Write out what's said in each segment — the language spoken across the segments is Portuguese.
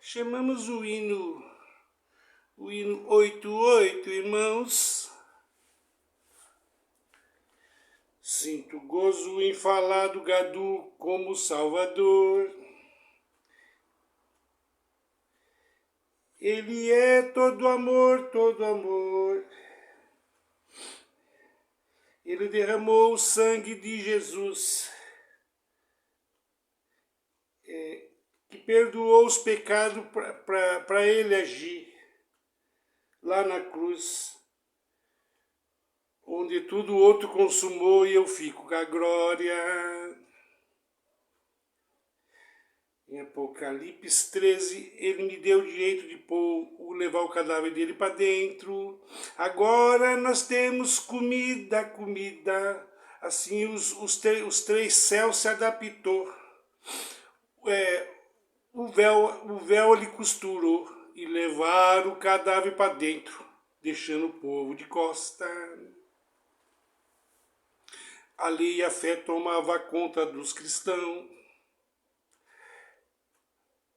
Chamamos o hino 88, irmãos. Sinto gozo em falar do gadu como Salvador. Ele é todo amor, todo amor. Ele derramou o sangue de Jesus, que perdoou os pecados para ele agir lá na cruz, onde tudo outro consumou e eu fico com a glória. Em Apocalipse 13, ele me deu o direito de levar o cadáver dele para dentro. Agora nós temos comida. Assim os três céus se adaptou. O véu ele costurou e levaram o cadáver para dentro, deixando o povo de costa. A lei e a fé tomava conta dos cristãos.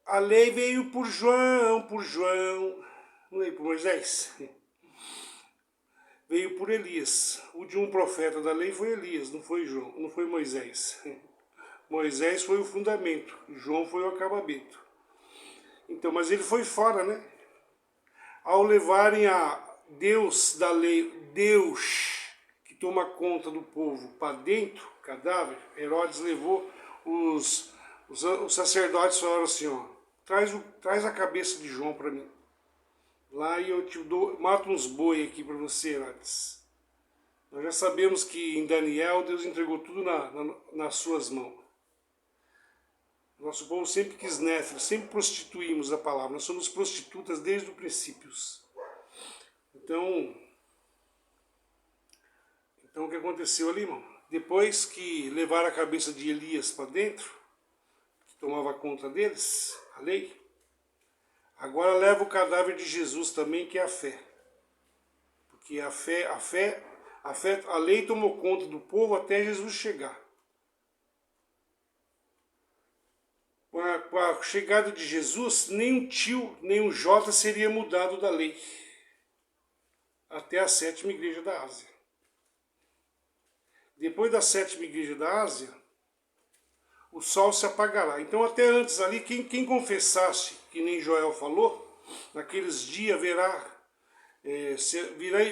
A lei veio por João, não veio por Moisés? Veio por Elias. O de um profeta da lei foi Elias, não foi João, não foi Moisés. Moisés foi o fundamento, João foi o acabamento. Então, mas ele foi fora, né? Ao levarem a Deus da lei, Deus que toma conta do povo para dentro, cadáver, Herodes levou os sacerdotes, falaram assim, ó, traz a cabeça de João para mim. Lá e eu mato uns boi aqui para você, Herodes. Nós já sabemos que em Daniel Deus entregou tudo nas suas mãos. Nosso povo sempre quis néfilo, sempre prostituímos a palavra. Nós somos prostitutas desde o princípio. Então o que aconteceu ali, irmão? Depois que levaram a cabeça de Elias para dentro, que tomava conta deles, a lei, agora leva o cadáver de Jesus também, que é a fé. Porque a lei tomou conta do povo até Jesus chegar. Com a chegada de Jesus, nem um tio, nem um J seria mudado da lei. Até a 7ª igreja da Ásia. Depois da 7ª igreja da Ásia, o sol se apagará. Então até antes ali, quem confessasse, que nem Joel falou, naqueles dias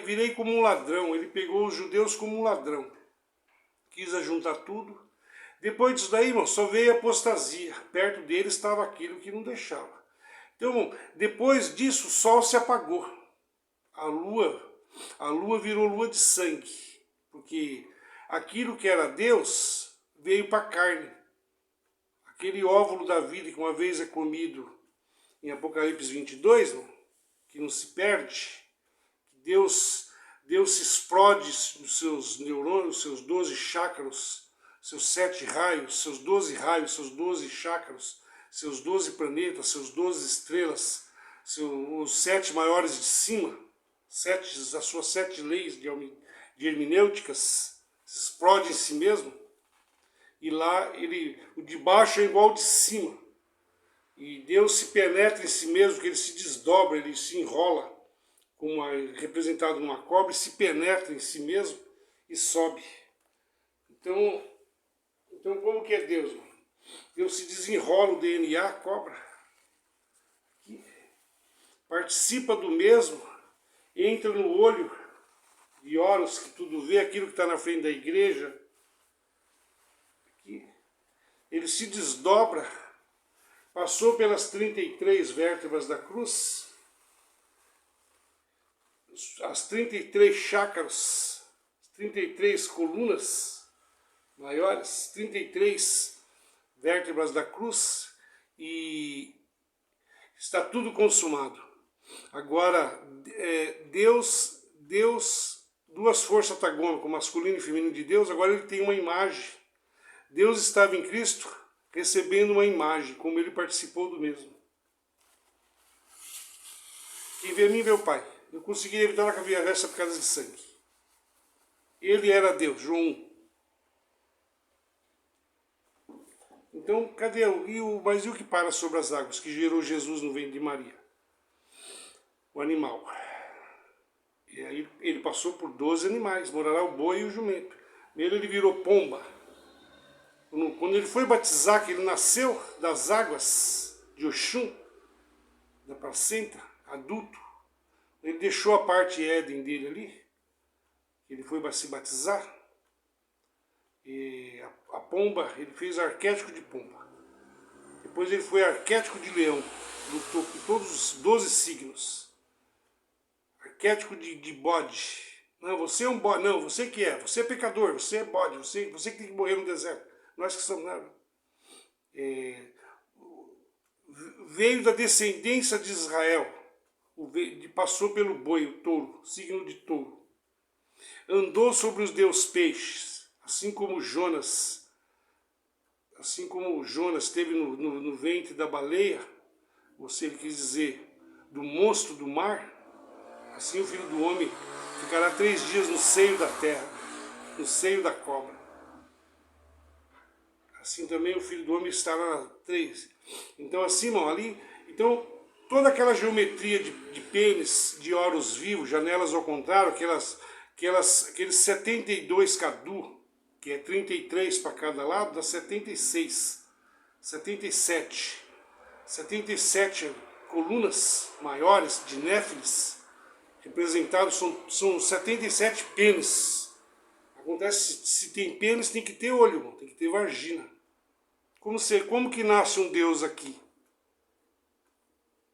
virei como um ladrão. Ele pegou os judeus como um ladrão. Quis ajuntar tudo. Depois disso daí, irmão, só veio a apostasia. Perto dele estava aquilo que não deixava. Então, irmão, depois disso, o sol se apagou. A lua virou lua de sangue. Porque aquilo que era Deus veio para a carne. Aquele óvulo da vida que uma vez é comido em Apocalipse 22, irmão, que não se perde, Deus se explode nos seus neurônios, seus 12 chakras, seus 7 raios, seus 12 raios, seus 12 chakras, seus 12 planetas, seus 12 estrelas, os 7 maiores de cima, as suas 7 leis de hermenêuticas, se explode em si mesmo, e lá o de baixo é igual ao de cima. E Deus se penetra em si mesmo, que ele se desdobra, ele se enrola, como representado numa cobra, e se penetra em si mesmo e sobe. Então como que é Deus? Deus se desenrola o DNA, cobra, participa do mesmo, entra no olho de Horus, que tudo vê, aquilo que está na frente da igreja. Ele se desdobra, passou pelas 33 vértebras da cruz, as 33 chakras, as 33 colunas maiores, 33 vértebras da cruz, e está tudo consumado. Agora, Deus, duas forças antagônicas, masculino e feminino de Deus, agora ele tem uma imagem. Deus estava em Cristo recebendo uma imagem, como ele participou do mesmo. Quem vê a mim vê o Pai. Eu consegui evitar a cabeça por causa de sangue. Ele era Deus, João 1. Então, cadê mas e o que para sobre as águas, que gerou Jesus no ventre de Maria? O animal. E aí ele passou por 12 animais, morará o boi e o jumento. Primeiro ele virou pomba. Quando ele foi batizar, que ele nasceu das águas de Oxum, da placenta, adulto, ele deixou a parte Éden dele ali, ele foi se batizar, e a pomba, ele fez arquétipo de pomba. Depois ele foi arquétipo de leão, lutou por todos os 12 signos. Arquétipo de bode. Não, você é um bode. Não, você que é. Você é pecador, você é bode. Você que tem que morrer no deserto. Nós que somos nada. Veio da descendência de Israel. Passou pelo boi, o touro, signo de touro. Andou sobre os deus peixes, assim como Jonas esteve no ventre da baleia, ele quis dizer, do monstro do mar, assim o Filho do Homem ficará 3 dias no seio da terra, no seio da cobra. Assim também o Filho do Homem estará 3. Então assim, irmão, ali, então toda aquela geometria de pênis, de oros vivos, janelas ao contrário, aqueles 72 cadu, que é 33 para cada lado, dá 76, 77 colunas maiores de néfilis, representados são 77 pênis. Acontece, se tem pênis, tem que ter olho, irmão, tem que ter vagina. Como que nasce um Deus aqui?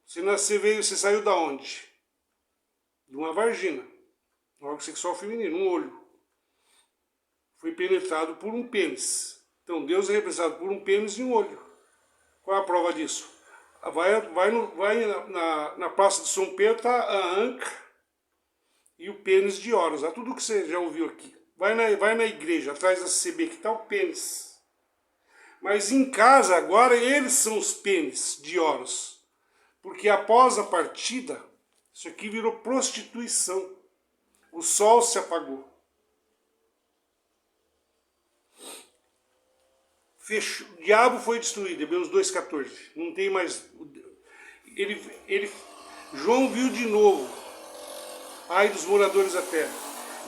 Você saiu da onde? De uma vagina, um órgão sexual feminino, um olho. Foi penetrado por um pênis. Então Deus é representado por um pênis e um olho. Qual é a prova disso? Vai na Praça de São Pedro, está a anca e o pênis de Horus. É tudo que você já ouviu aqui. Vai na igreja, atrás da CB, que está o pênis. Mas em casa, agora, eles são os pênis de Horus. Porque após a partida, isso aqui virou prostituição. O sol se apagou. Fechou. O diabo foi destruído, Hebreus 2,14. Não tem mais. João viu de novo, ai dos moradores da terra,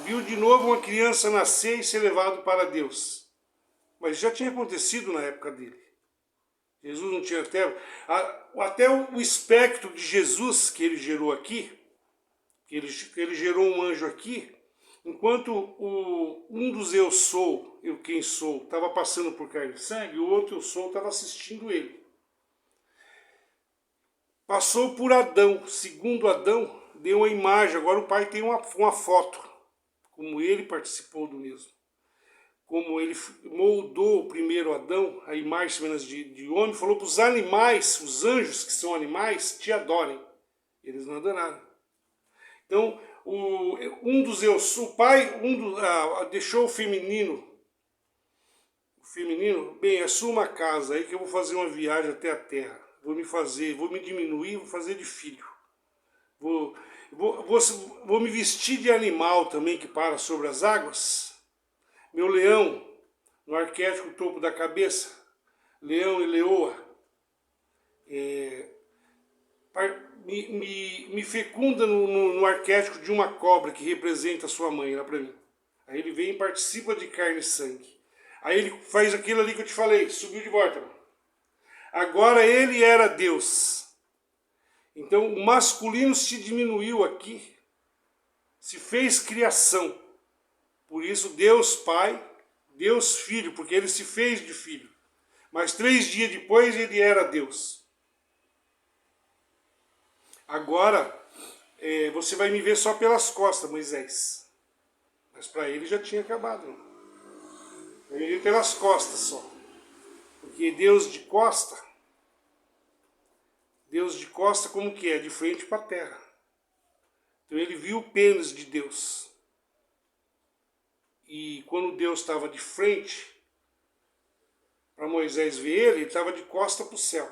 viu de novo uma criança nascer e ser levado para Deus. Mas já tinha acontecido na época dele. Jesus não tinha até o espectro de Jesus que ele gerou aqui, que ele gerou um anjo aqui, enquanto um dos eu sou, eu quem sou, estava passando por carne e sangue, o outro eu sou estava assistindo ele. Passou por Adão, segundo Adão, deu uma imagem, agora o pai tem uma foto, como ele participou do mesmo. Como ele moldou o primeiro Adão, a imagem semelhante de homem, falou para os animais, os anjos que são animais, te adorem. Eles não adoraram. Então, o pai deixou o feminino, bem, assuma uma casa aí que eu vou fazer uma viagem até a terra, vou me diminuir, vou fazer de filho, vou me vestir de animal também que para sobre as águas, meu leão, no arquétipo topo da cabeça, leão e leoa, me fecunda no arquétipo de uma cobra que representa a sua mãe lá para mim. Aí ele vem e participa de carne e sangue. Aí ele faz aquilo ali que eu te falei, subiu de volta. Agora ele era Deus. Então o masculino se diminuiu aqui, se fez criação. Por isso Deus Pai, Deus Filho, porque ele se fez de filho. Mas 3 dias depois ele era Deus. Agora, você vai me ver só pelas costas, Moisés. Mas para ele já tinha acabado. Vai me ver pelas costas só. Porque Deus de costa como que é? De frente para a terra. Então ele viu o pênis de Deus. E quando Deus estava de frente, para Moisés ver ele estava de costa para o céu.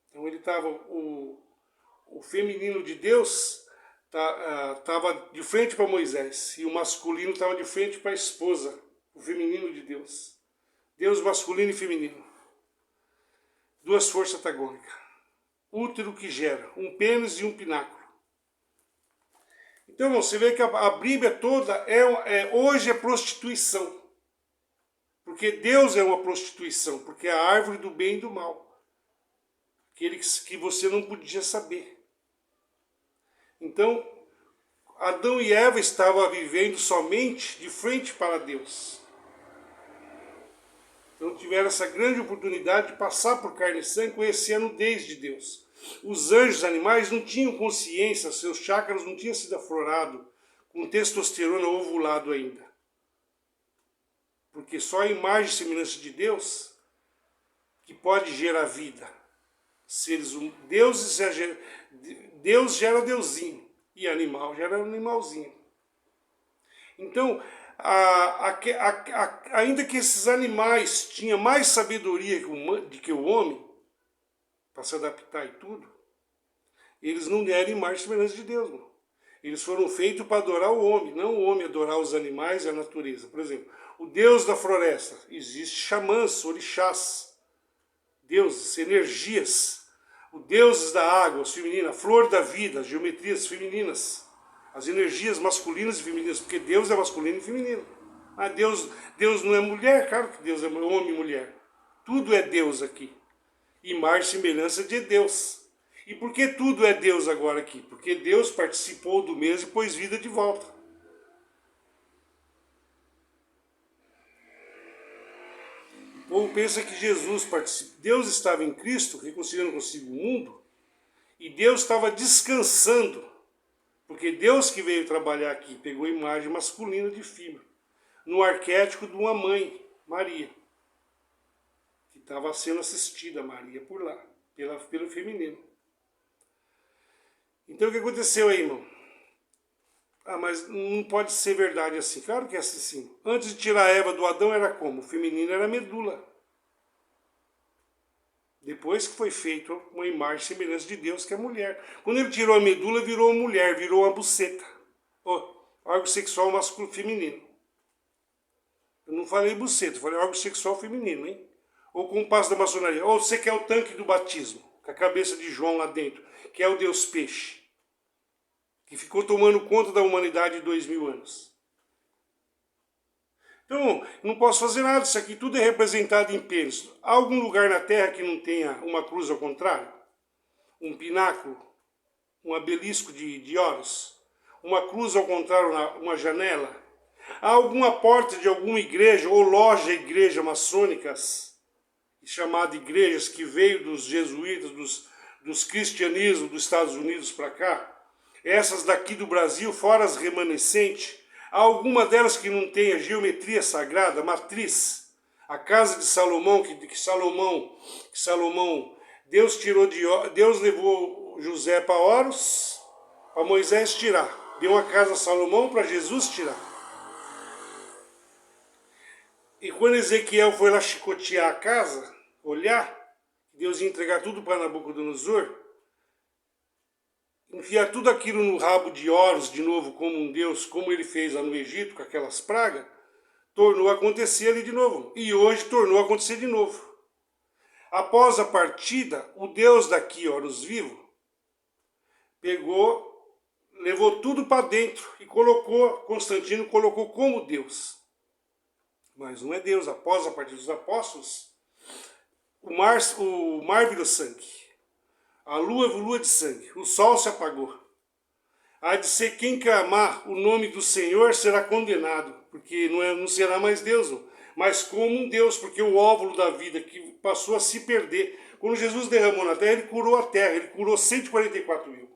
Então ele estava, o feminino de Deus estava de frente para Moisés, e o masculino estava de frente para a esposa, o feminino de Deus. Deus masculino e feminino. Duas forças antagônicas. Útero que gera, um pênis e um pináculo. Então, você vê que a Bíblia toda hoje é prostituição. Porque Deus é uma prostituição, porque é a árvore do bem e do mal. Aquele que você não podia saber. Então, Adão e Eva estavam vivendo somente de frente para Deus. Então tiveram essa grande oportunidade de passar por carne e sangue, conhecer a nudez de Deus. Os anjos, os animais, não tinham consciência, seus chakras não tinham sido aflorados, com testosterona ovulado ainda. Porque só a imagem e semelhança de Deus que pode gerar vida. Deus gera deusinho e animal gera animalzinho. Então, ainda que esses animais tinham mais sabedoria que o homem, para se adaptar e tudo, eles não deram imagem e semelhança de Deus. Não. Eles foram feitos para adorar o homem, não o homem adorar os animais e a natureza. Por exemplo, o Deus da floresta, existe xamãs, orixás, deuses, energias. Os deuses da água, os femininos, a flor da vida, as geometrias femininas, as energias masculinas e femininas, porque Deus é masculino e feminino. Ah, Deus não é mulher, claro que Deus é homem e mulher. Tudo é Deus aqui. Imagem e semelhança de Deus. E por que tudo é Deus agora aqui? Porque Deus participou do mesmo e pôs vida de volta. O povo pensa que Jesus participou. Deus estava em Cristo, reconciliando consigo o mundo, e Deus estava descansando. Porque Deus que veio trabalhar aqui, pegou a imagem masculina de filho, no arquétipo de uma mãe, Maria, que estava sendo assistida, Maria, por lá, pelo feminino. Então o que aconteceu aí, irmão? Ah, mas não pode ser verdade assim. Claro que é assim. Antes de tirar a Eva do Adão era como? O feminino era a medula. Depois que foi feito uma imagem e semelhança de Deus, que é a mulher. Quando ele tirou a medula, virou uma mulher, virou uma buceta. Órgão sexual masculino feminino. Eu não falei buceta, eu falei órgão sexual feminino, hein? Ou com o passo da maçonaria. Ou você quer o tanque do batismo, com a cabeça de João lá dentro, que é o Deus peixe, que ficou tomando conta da humanidade 2000 anos. Então, não posso fazer nada, isso aqui tudo é representado em pênis. Há algum lugar na Terra que não tenha uma cruz ao contrário? Um pináculo? Um obelisco de Horus? Uma cruz ao contrário, uma janela? Há alguma porta de alguma igreja ou loja igreja maçônicas, chamada igrejas, que veio dos jesuítas, dos cristianismos dos Estados Unidos para cá? Essas daqui do Brasil, fora as remanescentes, há alguma delas que não tenha geometria sagrada, matriz? A casa de Salomão, que Salomão, Deus levou José para Horus, para Moisés tirar. Deu uma casa a Salomão para Jesus tirar. E quando Ezequiel foi lá chicotear a casa, olhar, Deus ia entregar tudo para Nabucodonosor, enfiar tudo aquilo no rabo de Horus de novo como um Deus, como ele fez lá no Egito, com aquelas pragas, tornou a acontecer ali de novo. E hoje tornou a acontecer de novo. Após a partida, o Deus daqui, Horus vivo, levou tudo para dentro e Constantino colocou como Deus. Mas não é Deus. Após a partida dos apóstolos, o mar virou sangue. A lua de sangue. O sol se apagou. Há de ser quem clamar o nome do Senhor será condenado. Porque não será mais Deus, mas como um Deus. Porque o óvulo da vida que passou a se perder. Quando Jesus derramou na terra, ele curou a terra. Ele curou 144 mil.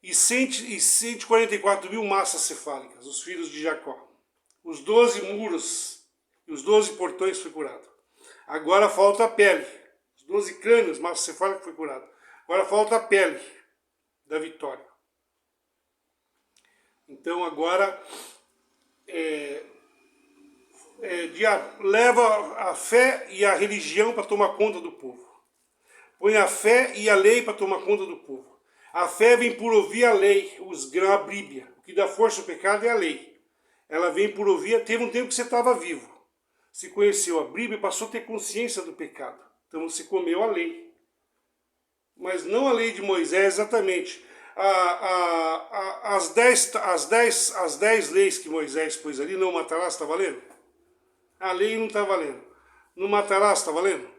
E 144 mil massas cefálicas, os filhos de Jacó. Os 12 muros e os 12 portões foi curado. Agora falta a pele. Os 12 crânios, massa cefálica foi curado. Agora falta a pele da vitória. Então agora leva a fé e a religião para tomar conta do povo. Põe a fé e a lei para tomar conta do povo. A fé vem por ouvir a lei, a Bíblia. O que dá força ao pecado é a lei. Ela vem por ouvir. Teve um tempo que você estava vivo. se conheceu a Bíblia e passou a ter consciência do pecado. Então você comeu a lei. Mas não a lei de Moisés exatamente. As 10 leis que Moisés pôs ali, não matarás, está valendo? A lei não está valendo. Não matarás, está valendo?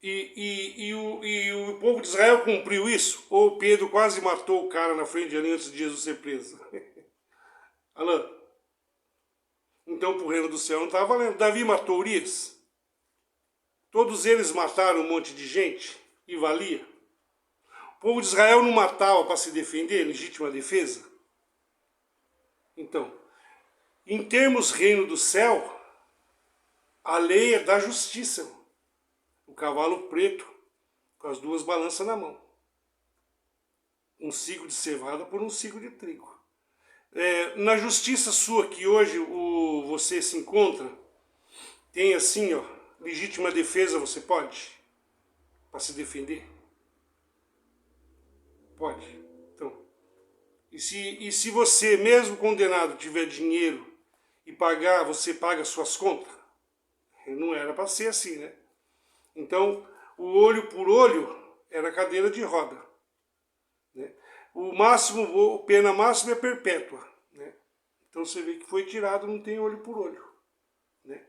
E o povo de Israel cumpriu isso? Ou Pedro quase matou o cara na frente de ali antes de Jesus ser preso? Alain? Então pro reino do céu não estava valendo. Davi matou Urias? Todos eles mataram um monte de gente e valia? O povo de Israel não matava para se defender, legítima defesa? Então, em termos reino do céu, a lei é da justiça. O cavalo preto com as duas balanças na mão. Um cigo de cevada por um cigo de trigo. Na justiça sua que hoje você se encontra, tem assim, ó, legítima defesa você pode? Para se defender? Pode. Então, e se você, mesmo condenado, tiver dinheiro e pagar, você paga suas contas? Não era para ser assim, né? Então, o olho por olho era cadeira de roda. Né? Pena máxima é perpétua. Né? Então você vê que foi tirado, não tem olho por olho. Né?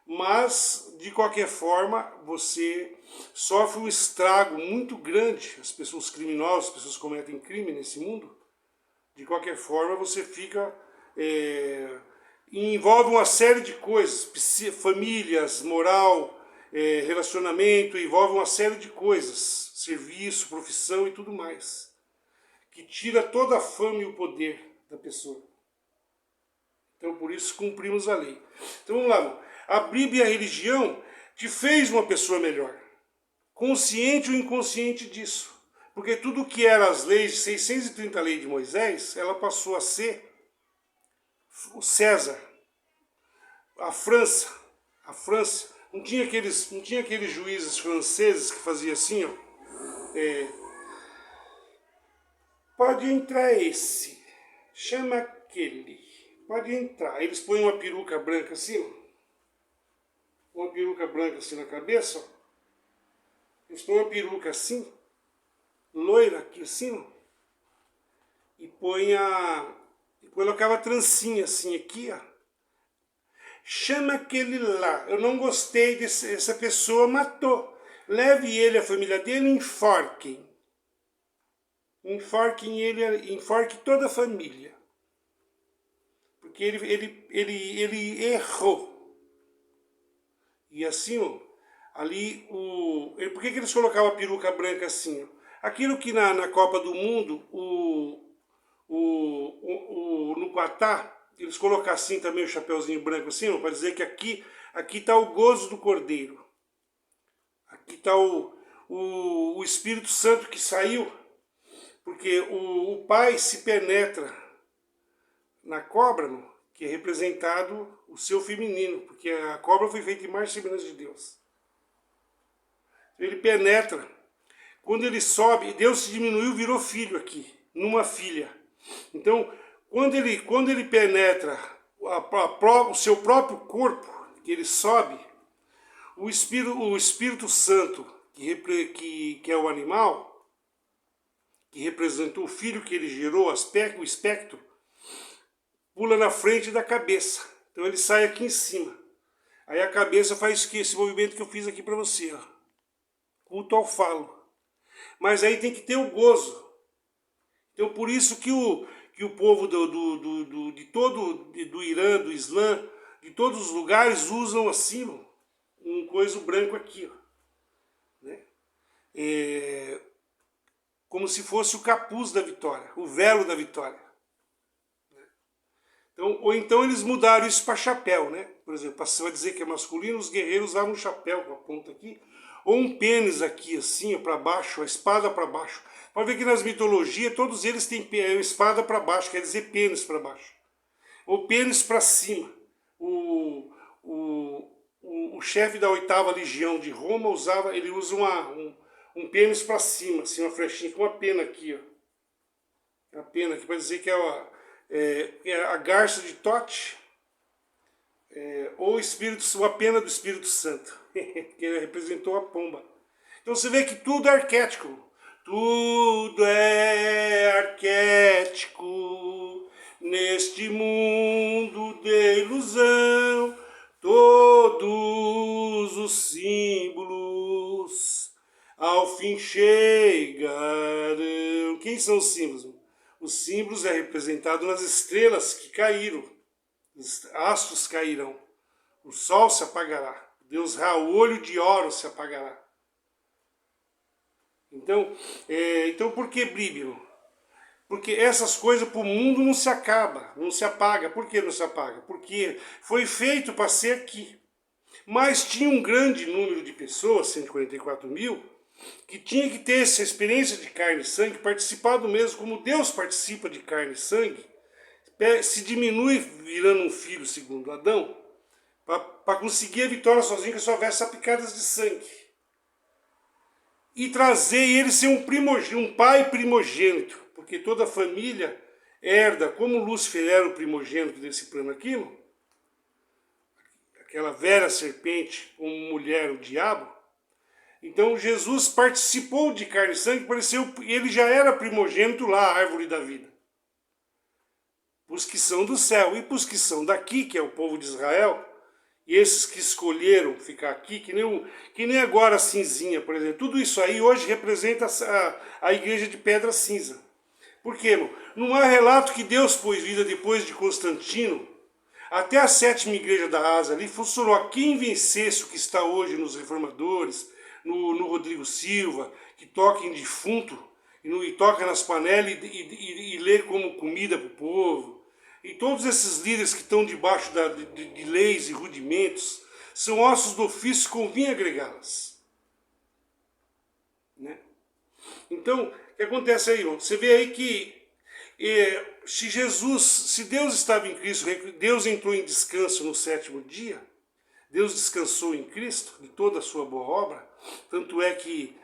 Mas, de qualquer forma, você sofre um estrago muito grande. Os criminosos, as pessoas que cometem crime nesse mundo, de qualquer forma você fica... envolve uma série de coisas, famílias, moral... relacionamento, envolve uma série de coisas, serviço, profissão e tudo mais, que tira toda a fama e o poder da pessoa. Então por isso cumprimos a lei. Então vamos lá, a Bíblia e a religião te fez uma pessoa melhor, consciente ou inconsciente disso, porque tudo que era as leis de 630 leis de Moisés, ela passou a ser o César, a França, não tinha aqueles juízes franceses que faziam assim, ó. Pode entrar esse, chama aquele, pode entrar. Eles põem uma peruca branca assim, ó. Uma peruca branca assim na cabeça, ó. Eles põem uma peruca assim, loira aqui assim, ó. E colocava a trancinha assim aqui, ó. Chama aquele lá, eu não gostei dessa pessoa, matou. Leve ele, a família dele, enforquem. Enforquem ele, enforque toda a família. Porque ele errou. E assim, ó, ali, por que eles colocavam a peruca branca assim? Ó? Aquilo que na Copa do Mundo, no Qatar, eles colocam assim também o chapeuzinho branco assim, para dizer que aqui está o gozo do Cordeiro. Aqui está o Espírito Santo que saiu, porque o Pai se penetra na cobra, que é representado o seu feminino, porque a cobra foi feita em imagem e semelhança de Deus. Ele penetra. Quando ele sobe, Deus se diminuiu, virou filho aqui, numa filha. Então, quando ele penetra o seu próprio corpo, que ele sobe, o Espírito Santo, que é o animal, que representou o filho que ele gerou, o espectro, pula na frente da cabeça. Então ele sai aqui em cima. Aí a cabeça faz esse movimento que eu fiz aqui para você, ó. Culto ao falo. Mas aí tem que ter o gozo. Então por isso que o povo do Irã, do Islã, de todos os lugares usam assim, ó, um coisa branco aqui, ó, né? Como se fosse o capuz da vitória, o velo da vitória. Então, ou então eles mudaram isso para chapéu, né? Por exemplo, você vai dizer que é masculino, os guerreiros usavam um chapéu com a ponta aqui, ou um pênis aqui assim, para baixo, a espada para baixo. Pode ver que nas mitologias todos eles têm espada para baixo, quer dizer pênis para baixo. Ou pênis para cima. O chefe da 8ª Legião de Roma ele usa um pênis para cima, assim, uma flechinha com uma pena aqui, ó. A pena aqui para dizer que a garça de Tote, ou a pena do Espírito Santo, que representou a pomba. Então você vê que tudo é arquétipo. Tudo é arquético neste mundo de ilusão. Todos os símbolos ao fim chegarão. Quem são os símbolos? Os símbolos é representado nas estrelas que caíram. Os astros cairão. O sol se apagará. Deus o olho de Horus se apagará. Então por que Bíblia? Porque essas coisas para o mundo não se acaba, não se apaga. Por que não se apaga? Porque foi feito para ser aqui. Mas tinha um grande número de pessoas, 144 mil, que tinha que ter essa experiência de carne e sangue, participado mesmo, como Deus participa de carne e sangue, se diminui virando um filho segundo Adão, para conseguir a vitória sozinho, que só houvesse picadas de sangue. E trazer ele ser um pai primogênito, porque toda a família herda, como Lúcifer era o primogênito desse plano aqui, aquela velha serpente como mulher, o diabo. Então Jesus participou de carne e sangue, ele já era primogênito lá, a árvore da vida. Para os que são do céu e para os que são daqui, que é o povo de Israel, e esses que escolheram ficar aqui, que nem agora a cinzinha, por exemplo. Tudo isso aí hoje representa a igreja de pedra cinza. Por quê, irmão? Não há relato que Deus pôs vida depois de Constantino. Até a 7ª igreja da Ásia ali funcionou. A quem vencesse o que está hoje nos reformadores, no Rodrigo Silva, que toca em defunto, e toca nas panelas e lê como comida para o povo. E todos esses líderes que estão debaixo de leis e rudimentos são ossos do ofício, convinha agregá-las. Né? Então, o que acontece aí, irmão? Você vê aí que se Deus estava em Cristo, Deus entrou em descanso no 7º dia, Deus descansou em Cristo de toda a sua boa obra, tanto é que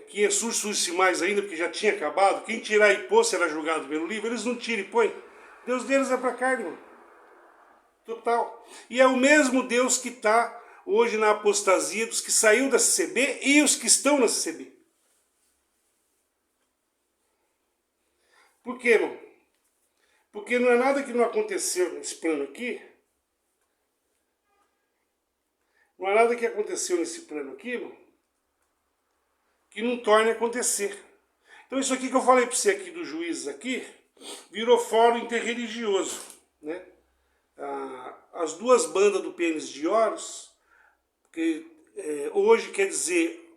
Jesus surge mais ainda, porque já tinha acabado. Quem tirar e pôr será julgado pelo livro. Eles não tiram e põem. Deus deles é para carne, irmão. Total. E é o mesmo Deus que está hoje na apostasia dos que saíram da CCB e os que estão na CCB. Por quê, irmão? Porque não é nada que não aconteceu nesse plano aqui. Não é nada que aconteceu nesse plano aqui, irmão, que não torne a acontecer. Então isso aqui que eu falei para você aqui dos juízes aqui, virou fórum interreligioso, né? As duas bandas do pênis de Horus, que hoje quer dizer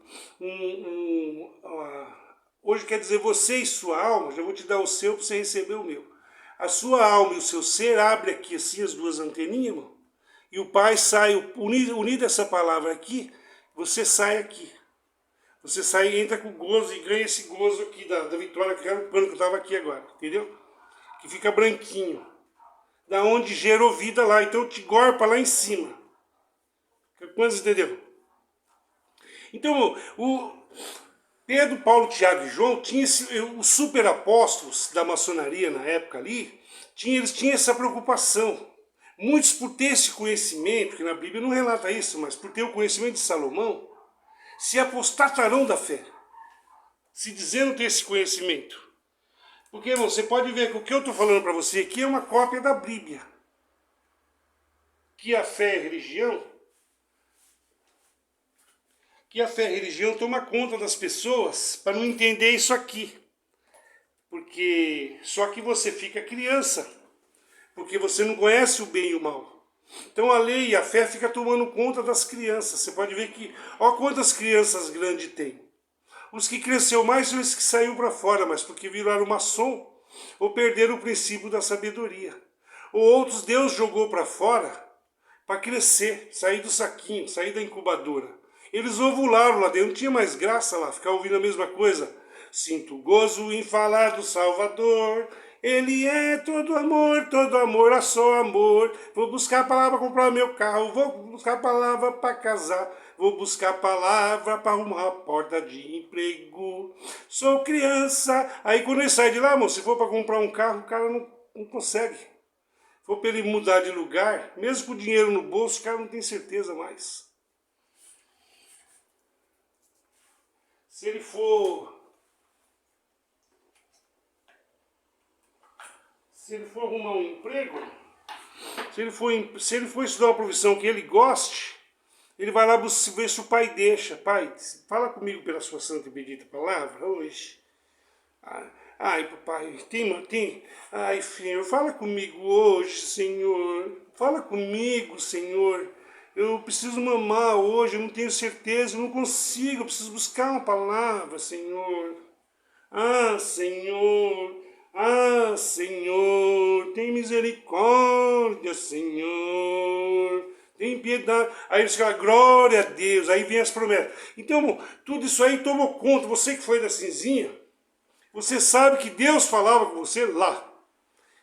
hoje quer dizer você e sua alma, já vou te dar o seu para você receber o meu. A sua alma e o seu ser abre aqui assim as duas anteninhas, irmão, e o Pai sai, unido essa palavra aqui, você sai aqui. Você sai e entra com gozo e ganha esse gozo aqui da vitória, que era o pano que eu estava aqui agora, entendeu? Que fica branquinho. Da onde gerou vida lá, então te gorpa lá em cima. Quantos entenderam? Então, o Pedro, Paulo, Tiago e João, os superapóstolos da maçonaria na época ali, eles tinham essa preocupação. Muitos por ter esse conhecimento, que na Bíblia não relata isso, mas por ter o conhecimento de Salomão, se apostatarão da fé, se dizendo ter esse conhecimento. Porque, irmão, você pode ver que o que eu estou falando para você aqui é uma cópia da Bíblia. Que a fé e a religião toma conta das pessoas para não entender isso aqui. Porque só que você fica criança, porque você não conhece o bem e o mal. Então a lei e a fé fica tomando conta das crianças. Você pode ver que, ó, quantas crianças grandes tem. Os que cresceu mais são esses que saíram para fora, mas porque viraram maçom ou perderam o princípio da sabedoria. Ou outros Deus jogou para fora para crescer, sair do saquinho, sair da incubadora. Eles ovularam lá dentro, não tinha mais graça lá, ficar ouvindo a mesma coisa. Sinto gozo em falar do Salvador. Ele é todo amor, é só amor. Vou buscar a palavra para comprar meu carro, vou buscar a palavra para casar, vou buscar a palavra para arrumar a porta de emprego. Sou criança. Aí quando ele sai de lá, irmão, se for para comprar um carro, o cara Não consegue. Se for para ele mudar de lugar, mesmo com o dinheiro no bolso, o cara não tem certeza mais. Se ele for arrumar um emprego, se ele for estudar uma profissão que ele goste, ele vai lá ver se o pai deixa. Pai, fala comigo pela sua santa e bendita palavra hoje. Ai, papai, ai, filho, fala comigo hoje, Senhor. Fala comigo, Senhor. Eu preciso mamar hoje, eu não tenho certeza, eu não consigo, eu preciso buscar uma palavra, Senhor. Ah, Senhor. Ah, Senhor, tem misericórdia, Senhor. Tem piedade. Aí eles falam, glória a Deus. Aí vem as promessas. Então, tudo isso aí tomou conta. Você que foi da cinzinha, você sabe que Deus falava com você lá.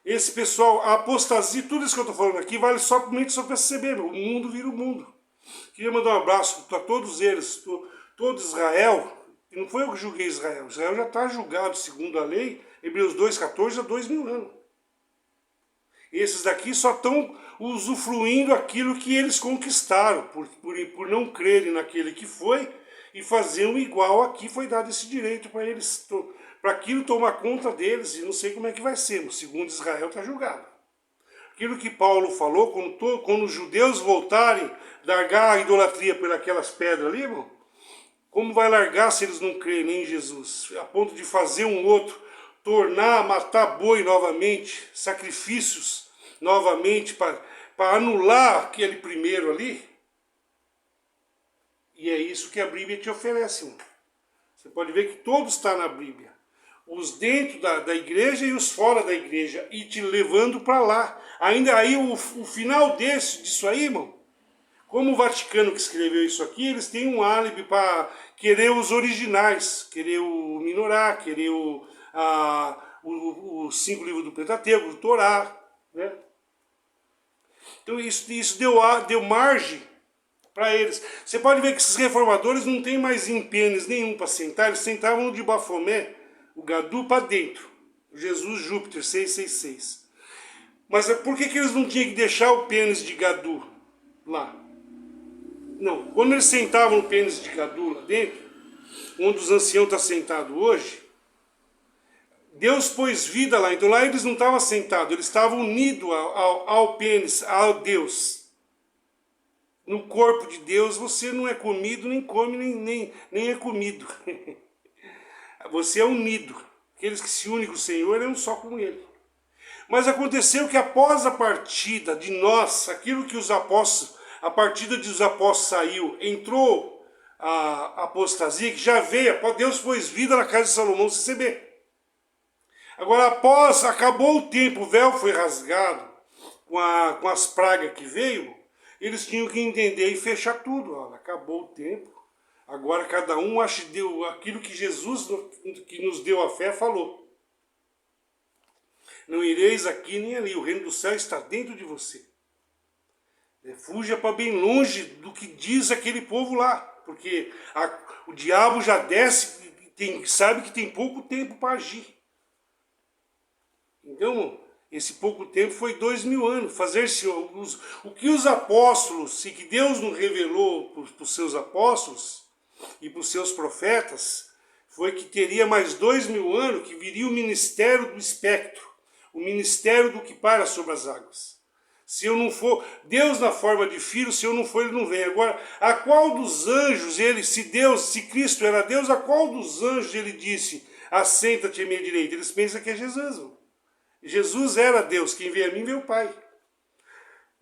Esse pessoal, a apostasia, tudo isso que eu estou falando aqui, vale somente só para perceber. O mundo vira o mundo. Queria mandar um abraço para todos eles, todo Israel. E não foi eu que julguei Israel. Israel já está julgado segundo a lei, Hebreus 2,14 há 2000 anos. Esses daqui só estão usufruindo aquilo que eles conquistaram, por não crerem naquele que foi e fazer um igual aqui, foi dado esse direito para eles, para aquilo tomar conta deles, e não sei como é que vai ser, mas segundo Israel está julgado. Aquilo que Paulo falou, quando os judeus voltarem, largar a idolatria por aquelas pedras ali, irmão, como vai largar se eles não crerem em Jesus? A ponto de fazer um outro, matar boi novamente, sacrifícios novamente, para anular aquele primeiro ali. E é isso que a Bíblia te oferece, irmão. Você pode ver que tudo está na Bíblia. Os dentro da igreja e os fora da igreja, e te levando para lá. Ainda aí, o final disso aí, irmão, como o Vaticano que escreveu isso aqui, eles têm um álibi para querer os originais, querer o Minorá, querer os 5 livros do Pentateuco, do Torá, né? Então isso deu margem para eles. Você pode ver que esses reformadores não tem mais pênis nenhum para sentar, eles sentavam no de Bafomé, o Gadu, para dentro. Jesus Júpiter 666. Mas por que eles não tinham que deixar o pênis de Gadu lá? Não, quando eles sentavam no pênis de Gadu lá dentro, onde os anciãos estão sentados hoje, Deus pôs vida lá. Então lá eles não estavam sentados, eles estavam unidos ao pênis, ao Deus. No corpo de Deus você não é comido, nem come, nem é comido. Você é unido. Aqueles que se unem com o Senhor é um só com Ele. Mas aconteceu que após a partida de nós, aquilo que os apóstolos, a partida dos apóstolos saiu, entrou a apostasia, que já veio, Deus pôs vida na casa de Salomão, você vê. Agora, acabou o tempo, o véu foi rasgado, com as pragas que veio, eles tinham que entender e fechar tudo. Olha, acabou o tempo, agora cada um deu aquilo que Jesus, que nos deu a fé, falou. Não ireis aqui nem ali, o reino do céu está dentro de você. Fuja para bem longe do que diz aquele povo lá, porque o diabo já desce, sabe que tem pouco tempo para agir. Então, esse pouco tempo foi 2000 anos. O que os apóstolos, e que Deus nos revelou para os seus apóstolos e para os seus profetas, foi que teria mais 2000 anos que viria o ministério do espectro, o ministério do que para sobre as águas. Se eu não for, Deus na forma de filho, se eu não for, ele não vem. Agora, a qual dos anjos se Cristo era Deus, a qual dos anjos ele disse, assenta-te à minha direita? Eles pensam que é Jesus. Jesus era Deus, quem veio a mim veio o Pai.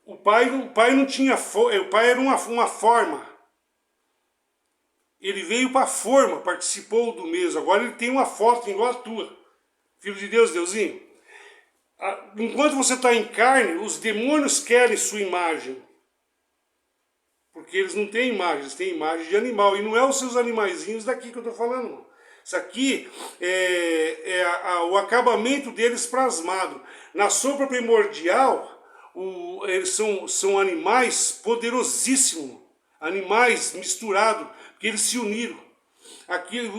O Pai não tinha forma, o Pai era uma forma. Ele veio para a forma, participou do mesmo. Agora ele tem uma foto igual a tua. Filho de Deus, Deusinho. Enquanto você está em carne, os demônios querem sua imagem. Porque eles não têm imagem, eles têm imagem de animal. E não é os seus animaizinhos daqui que eu estou falando. Isso aqui é o acabamento deles plasmado. Na sombra primordial, eles são animais poderosíssimos. Animais misturados, porque eles se uniram. Aqui,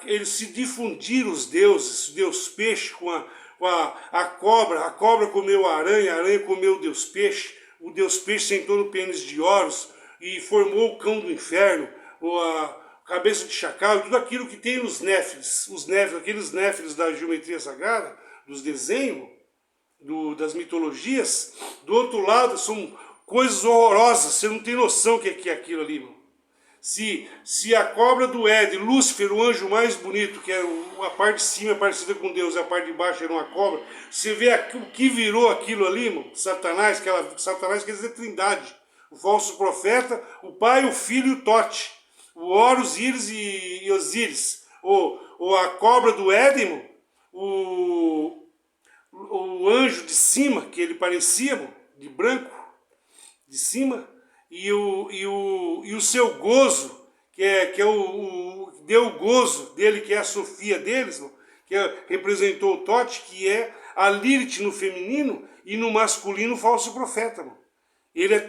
eles se difundiram, os deuses, Deus peixe com a cobra comeu a aranha comeu o Deus peixe sentou no pênis de Horus e formou o cão do inferno, ou a cabeça de chacal, tudo aquilo que tem nos néfilis, aqueles néfilis da geometria sagrada, dos desenhos, das mitologias. Do outro lado são coisas horrorosas, você não tem noção o que é aquilo ali, irmão. Se a cobra do Éden, Lúcifer, o anjo mais bonito, que é a parte de cima é parecida com Deus e a parte de baixo era uma cobra, você vê o que virou aquilo ali, irmão? Satanás quer dizer trindade, o falso profeta, o Pai, o Filho e o Tote, o Horus, Íris e Osíris, ou a cobra do Éden, irmão, o anjo de cima, que ele parecia, irmão, de branco, de cima, e o seu gozo, que deu o gozo dele, que é a Sofia deles, que representou o Tote, que é a Lilith no feminino e no masculino o falso profeta. Mano. Ele é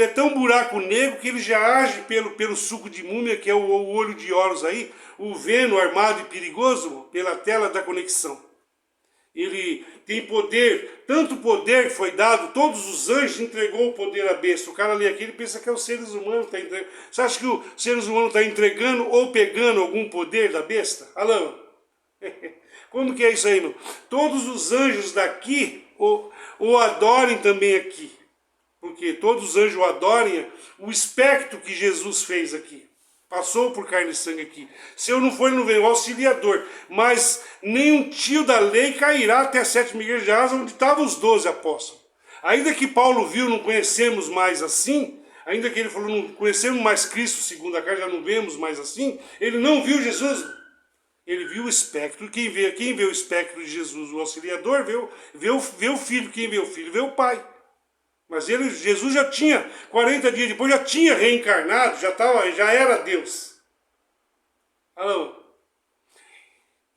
tão buraco negro que ele já age pelo suco de múmia, que é o olho de Horus aí, o Vênus armado e perigoso, mano, pela tela da conexão. Ele tem poder, tanto poder que foi dado, todos os anjos entregou o poder à besta. O cara lê aqui, ele pensa que é os seres humanos que está entregando. Você acha que os seres humanos estão entregando ou pegando algum poder da besta? Alão, como que é isso aí, meu? Todos os anjos daqui o adorem também aqui. Porque todos os anjos o adorem o espectro que Jesus fez aqui. Passou por carne e sangue aqui. Se eu não for, ele não veio, o auxiliador. Mas nenhum tio da lei cairá até a sétima igreja de Asa, onde estavam os 12 apóstolos. Ainda que Paulo viu, não conhecemos mais assim, ainda que ele falou, não conhecemos mais Cristo segundo a carne, já não vemos mais assim, ele não viu Jesus. Ele viu o espectro. Quem vê o espectro de Jesus, o auxiliador, vê o filho. Quem vê o filho, vê o pai. Mas Jesus já tinha, 40 dias depois, já tinha reencarnado, já era Deus. Alô?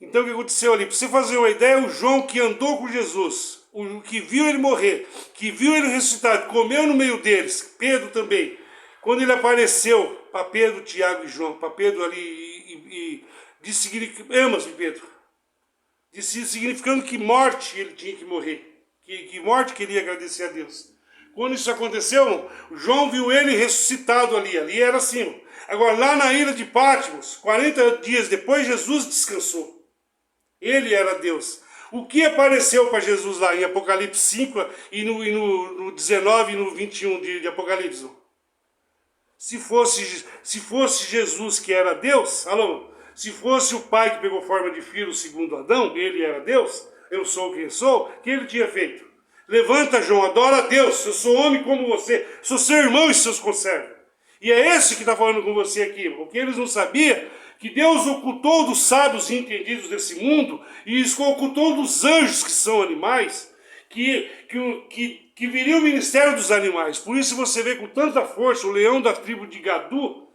Então o que aconteceu ali? Para você fazer uma ideia, o João que andou com Jesus, o que viu ele morrer, que viu ele ressuscitar, comeu no meio deles, Pedro também, quando ele apareceu para Pedro, Tiago e João, para Pedro ali, e disse, ama-se Pedro, disse, significando que morte ele tinha que morrer, que morte queria agradecer a Deus. Quando isso aconteceu, João viu ele ressuscitado ali era assim. Agora, lá na ilha de Patmos, 40 dias depois, Jesus descansou. Ele era Deus. O que apareceu para Jesus lá em Apocalipse 5 e no 19 e no 21 de Apocalipse? Se fosse Jesus que era Deus, alô, se fosse o pai que pegou forma de filho segundo Adão, ele era Deus, eu sou quem sou, o que ele tinha feito? Levanta, João, adora a Deus, eu sou homem como você, sou seu irmão e seus conservos. E é esse que está falando com você aqui, porque eles não sabiam que Deus ocultou dos sábios e entendidos desse mundo, e ocultou dos anjos que são animais, que viria o ministério dos animais. Por isso você vê com tanta força o leão da tribo de Gadu,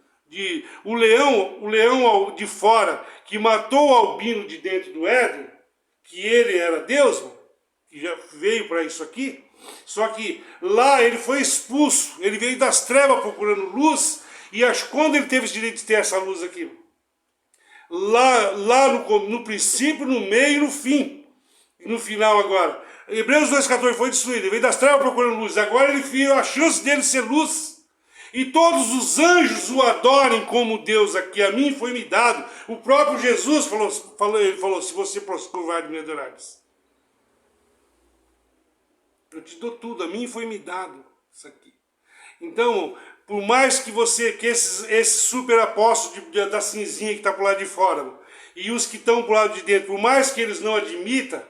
o leão de fora, que matou o albino de dentro do Éden, que ele era Deus, mano, que já veio para isso aqui, só que lá ele foi expulso, ele veio das trevas procurando luz, e quando ele teve esse direito de ter essa luz aqui? Lá no princípio, no meio e no fim, e no final agora. Hebreus 2,14 foi destruído, ele veio das trevas procurando luz, agora ele viu a chance dele ser luz, e todos os anjos o adorem como Deus aqui, a mim foi me dado. O próprio Jesus falou, se você provar de me adorares, eu te dou tudo, a mim foi me dado isso aqui. Então, por mais que esse super apóstolo da cinzinha que está para o lado de fora, e os que estão para o lado de dentro, por mais que eles não admitam,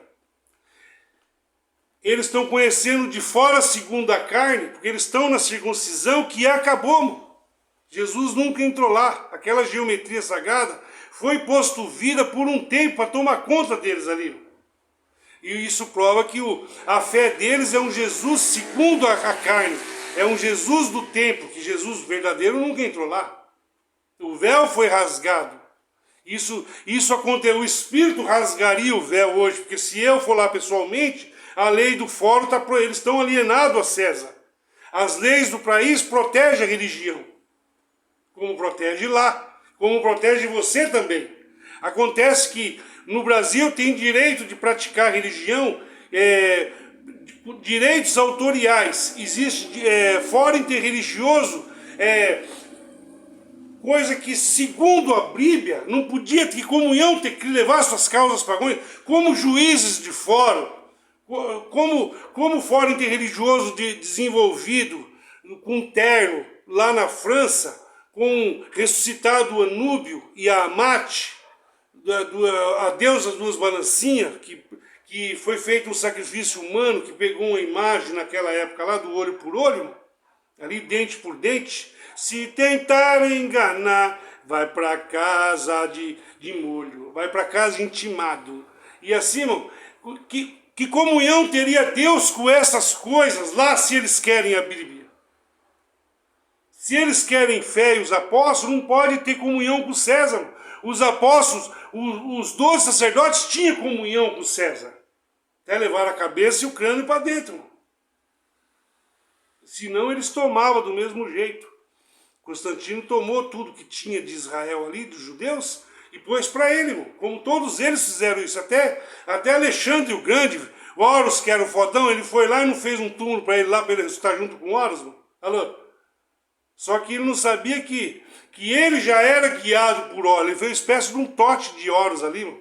eles estão conhecendo de fora segundo a carne, porque eles estão na circuncisão que acabou. Jesus nunca entrou lá. Aquela geometria sagrada foi posto vida por um tempo para tomar conta deles ali. E isso prova que a fé deles é um Jesus segundo a carne. É um Jesus do templo, que Jesus verdadeiro nunca entrou lá. O véu foi rasgado. Isso aconteceu, o Espírito rasgaria o véu hoje, porque se eu for lá pessoalmente, a lei do fórum, eles estão alienados a César. As leis do país protegem a religião, como protege lá, como protege você também. Acontece que no Brasil tem direito de praticar religião, direitos autoriais. Existe fórum interreligioso, coisa que, segundo a Bíblia, não podia ter comunhão, ter que levar suas causas para Goiás, como juízes de fórum, como fórum interreligioso desenvolvido com terno lá na França, com ressuscitado Anúbio e a Amate, a deusa das duas balancinhas, que foi feito um sacrifício humano, que pegou uma imagem naquela época lá do olho por olho, ali dente por dente. Se tentar enganar, vai para casa de molho, vai para casa intimado. E assim, irmão, que comunhão teria Deus com essas coisas lá, se eles querem a Bíblia? Se eles querem fé e os apóstolos, não pode ter comunhão com César. Os apóstolos, os 12 sacerdotes tinham comunhão com César. Até levar a cabeça e o crânio para dentro, irmão. Senão eles tomavam do mesmo jeito. Constantino tomou tudo que tinha de Israel ali, dos judeus, e pôs para ele, irmão. Como todos eles fizeram isso. Até Alexandre o Grande, o Horus, que era o fodão, ele foi lá e não fez um túmulo para ele lá, para ele ressuscitar junto com o Horus, irmão. Alô? Só que ele não sabia que ele já era guiado por Horus. Ele fez uma espécie de um tote de Horus ali, irmão,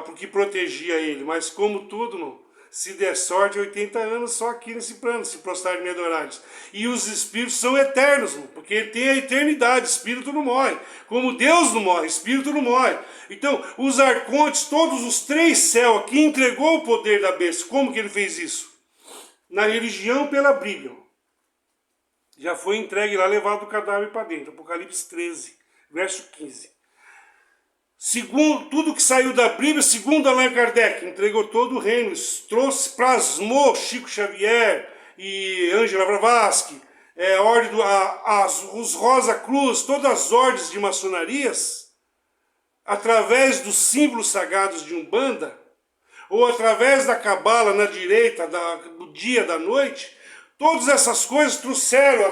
porque protegia ele. Mas como tudo, irmão, se der sorte, 80 anos só aqui nesse plano, se prostrar e me adorares. E os espíritos são eternos, porque ele tem a eternidade, espírito não morre. Como Deus não morre, espírito não morre. Então, os arcontes, todos os 3 céus aqui, entregou o poder da besta. Como que ele fez isso? Na religião pela Bíblia. Já foi entregue lá, levado o cadáver para dentro. Apocalipse 13, verso 15. Segundo, tudo que saiu da Bíblia, segundo Allan Kardec, entregou todo o reino, plasmou Chico Xavier e Ângela Blavatsky, os Rosa Cruz, todas as ordens de maçonarias, através dos símbolos sagrados de Umbanda, ou através da cabala na direita, do dia, da noite, todas essas coisas trouxeram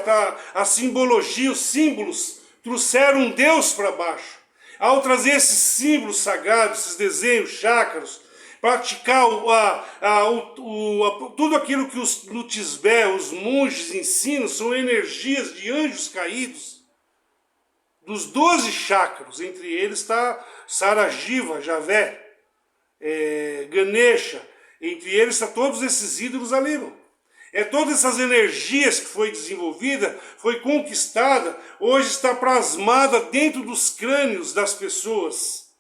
a simbologia, os símbolos, trouxeram um Deus para baixo. Ao trazer esses símbolos sagrados, esses desenhos, chakras, praticar tudo aquilo que os Nutisbé, os monges ensinam, são energias de anjos caídos. Dos 12 chakras, entre eles está Sarajiva, Javé, Ganesha, entre eles estão todos esses ídolos ali, irmão. Todas essas energias que foi desenvolvida, foi conquistada, hoje está plasmada dentro dos crânios das pessoas.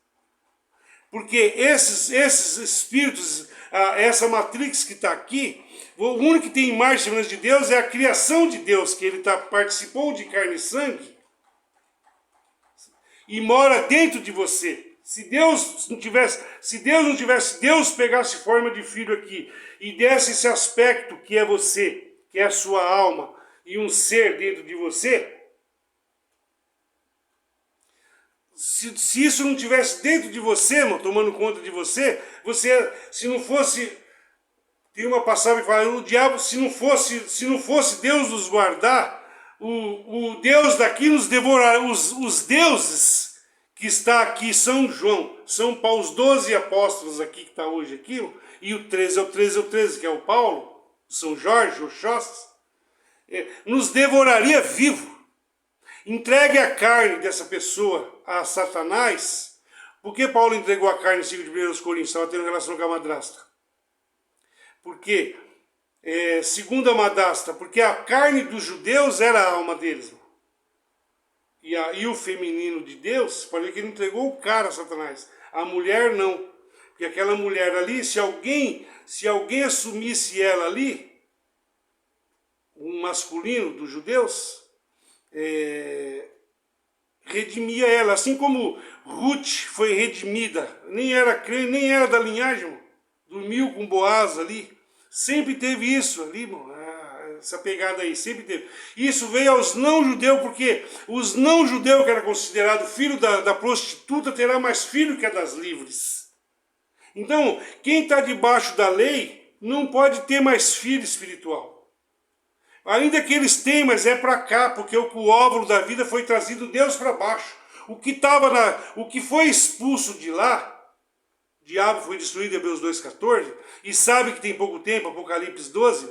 Porque esses espíritos, essa matrix que está aqui, o único que tem imagem e semelhança de Deus é a criação de Deus, que ele participou de carne e sangue e mora dentro de você. Se Deus não tivesse, Deus pegasse forma de filho aqui e desse esse aspecto que é você, que é a sua alma e um ser dentro de você, se isso não tivesse dentro de você, irmão, tomando conta de você, se não fosse, tem uma passagem que fala, o diabo, se não fosse Deus nos guardar, o Deus daqui nos devoraria, os deuses que está aqui, São João, São Paulo, os 12 apóstolos aqui, que está hoje aqui, e o 13, que é o Paulo, São Jorge, Oxóssi, nos devoraria vivo. Entregue a carne dessa pessoa a Satanás. Por que Paulo entregou a carne em 5 de 1 Coríntios? Estava tendo relação com a madrasta. Porque, segundo a madrasta, porque a carne dos judeus era a alma deles. E o feminino de Deus, pode ver que ele entregou o cara a Satanás. A mulher não. Porque aquela mulher ali, se alguém assumisse ela ali, um masculino dos judeus, redimia ela. Assim como Ruth foi redimida, nem era crente, nem era da linhagem, dormiu com Boaz ali. Sempre teve isso ali, irmão. Essa pegada aí, sempre teve. Isso veio aos não-judeus, porque os não-judeus, que era considerado filho da prostituta, terá mais filho que a das livres. Então, quem está debaixo da lei não pode ter mais filho espiritual. Ainda que eles tenham, mas é para cá, porque o óvulo da vida foi trazido Deus para baixo. O que foi expulso de lá o diabo foi destruído em Hebreus 2,14, e sabe que tem pouco tempo, Apocalipse 12,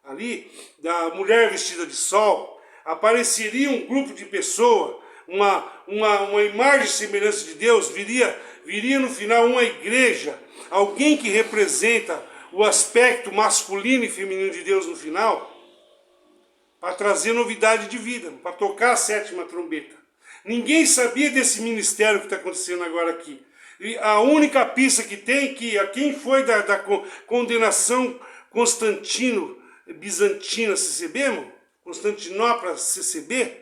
ali, da mulher vestida de sol, apareceria um grupo de pessoas, uma imagem e semelhança de Deus, viria no final uma igreja, alguém que representa o aspecto masculino e feminino de Deus no final, para trazer novidade de vida, para tocar a sétima trombeta. Ninguém sabia desse ministério que está acontecendo agora aqui. E a única pista que tem, que a quem foi da condenação Constantino-Bizantina CCB, Constantinopla CCB,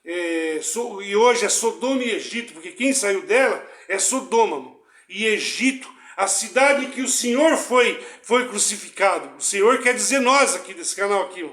e hoje é Sodoma e Egito, porque quem saiu dela é Sodoma e Egito, a cidade em que o Senhor foi crucificado. O Senhor quer dizer nós aqui desse canal aqui.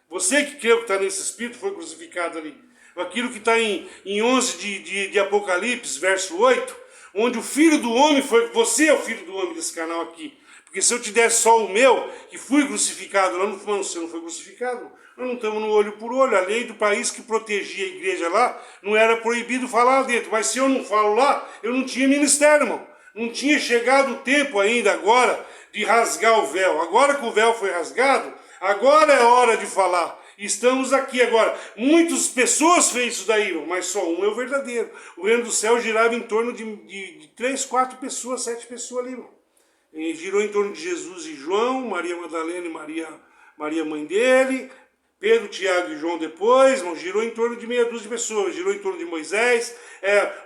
Você que creu que está nesse espírito foi crucificado ali. Aquilo que está em 11 de Apocalipse, verso 8, onde o Filho do Homem foi... Você é o Filho do Homem desse canal aqui. Porque se eu te desse só o meu, que fui crucificado, lá você não foi crucificado. Nós não estamos no olho por olho. A lei do país que protegia a igreja lá, não era proibido falar lá dentro. Mas se eu não falo lá, eu não tinha ministério, irmão. Não tinha chegado o tempo ainda agora de rasgar o véu. Agora que o véu foi rasgado, agora é hora de falar. Estamos aqui agora. Muitas pessoas fez isso daí, mas só um é o verdadeiro. O reino do céu girava em torno de 3, 4 pessoas, 7 pessoas ali, irmão. E girou em torno de Jesus e João, Maria Madalena e Maria mãe dele, Pedro, Tiago e João depois, irmão, girou em torno de meia dúzia de pessoas, girou em torno de Moisés.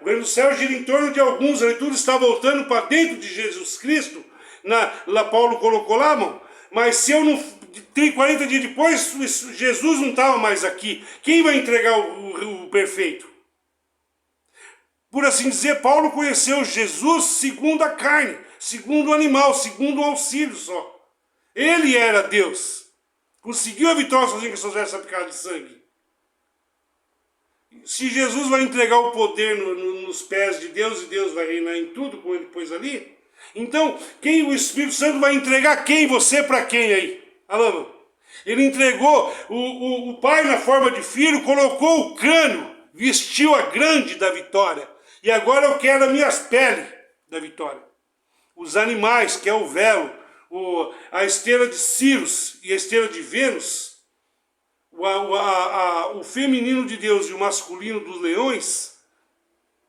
O reino do céu gira em torno de alguns, ali tudo está voltando para dentro de Jesus Cristo. Lá Paulo colocou lá, irmão. Mas se eu não... 40 dias depois, Jesus não estava mais aqui. Quem vai entregar o perfeito? Por assim dizer, Paulo conheceu Jesus segundo a carne, segundo o animal, segundo o auxílio só. Ele era Deus. Conseguiu a vitória sozinho com suas vestes salpicadas de sangue. Se Jesus vai entregar o poder nos pés de Deus e Deus vai reinar em tudo, como ele pôs ali, então o Espírito Santo vai entregar quem? Você para quem aí? Alô? Ele entregou o Pai na forma de filho, colocou o crânio, vestiu a grande da vitória. E agora eu quero as minhas peles da vitória. Os animais, que é o velo, a estrela de Sirius e a estrela de Vênus, o feminino de Deus e o masculino dos leões,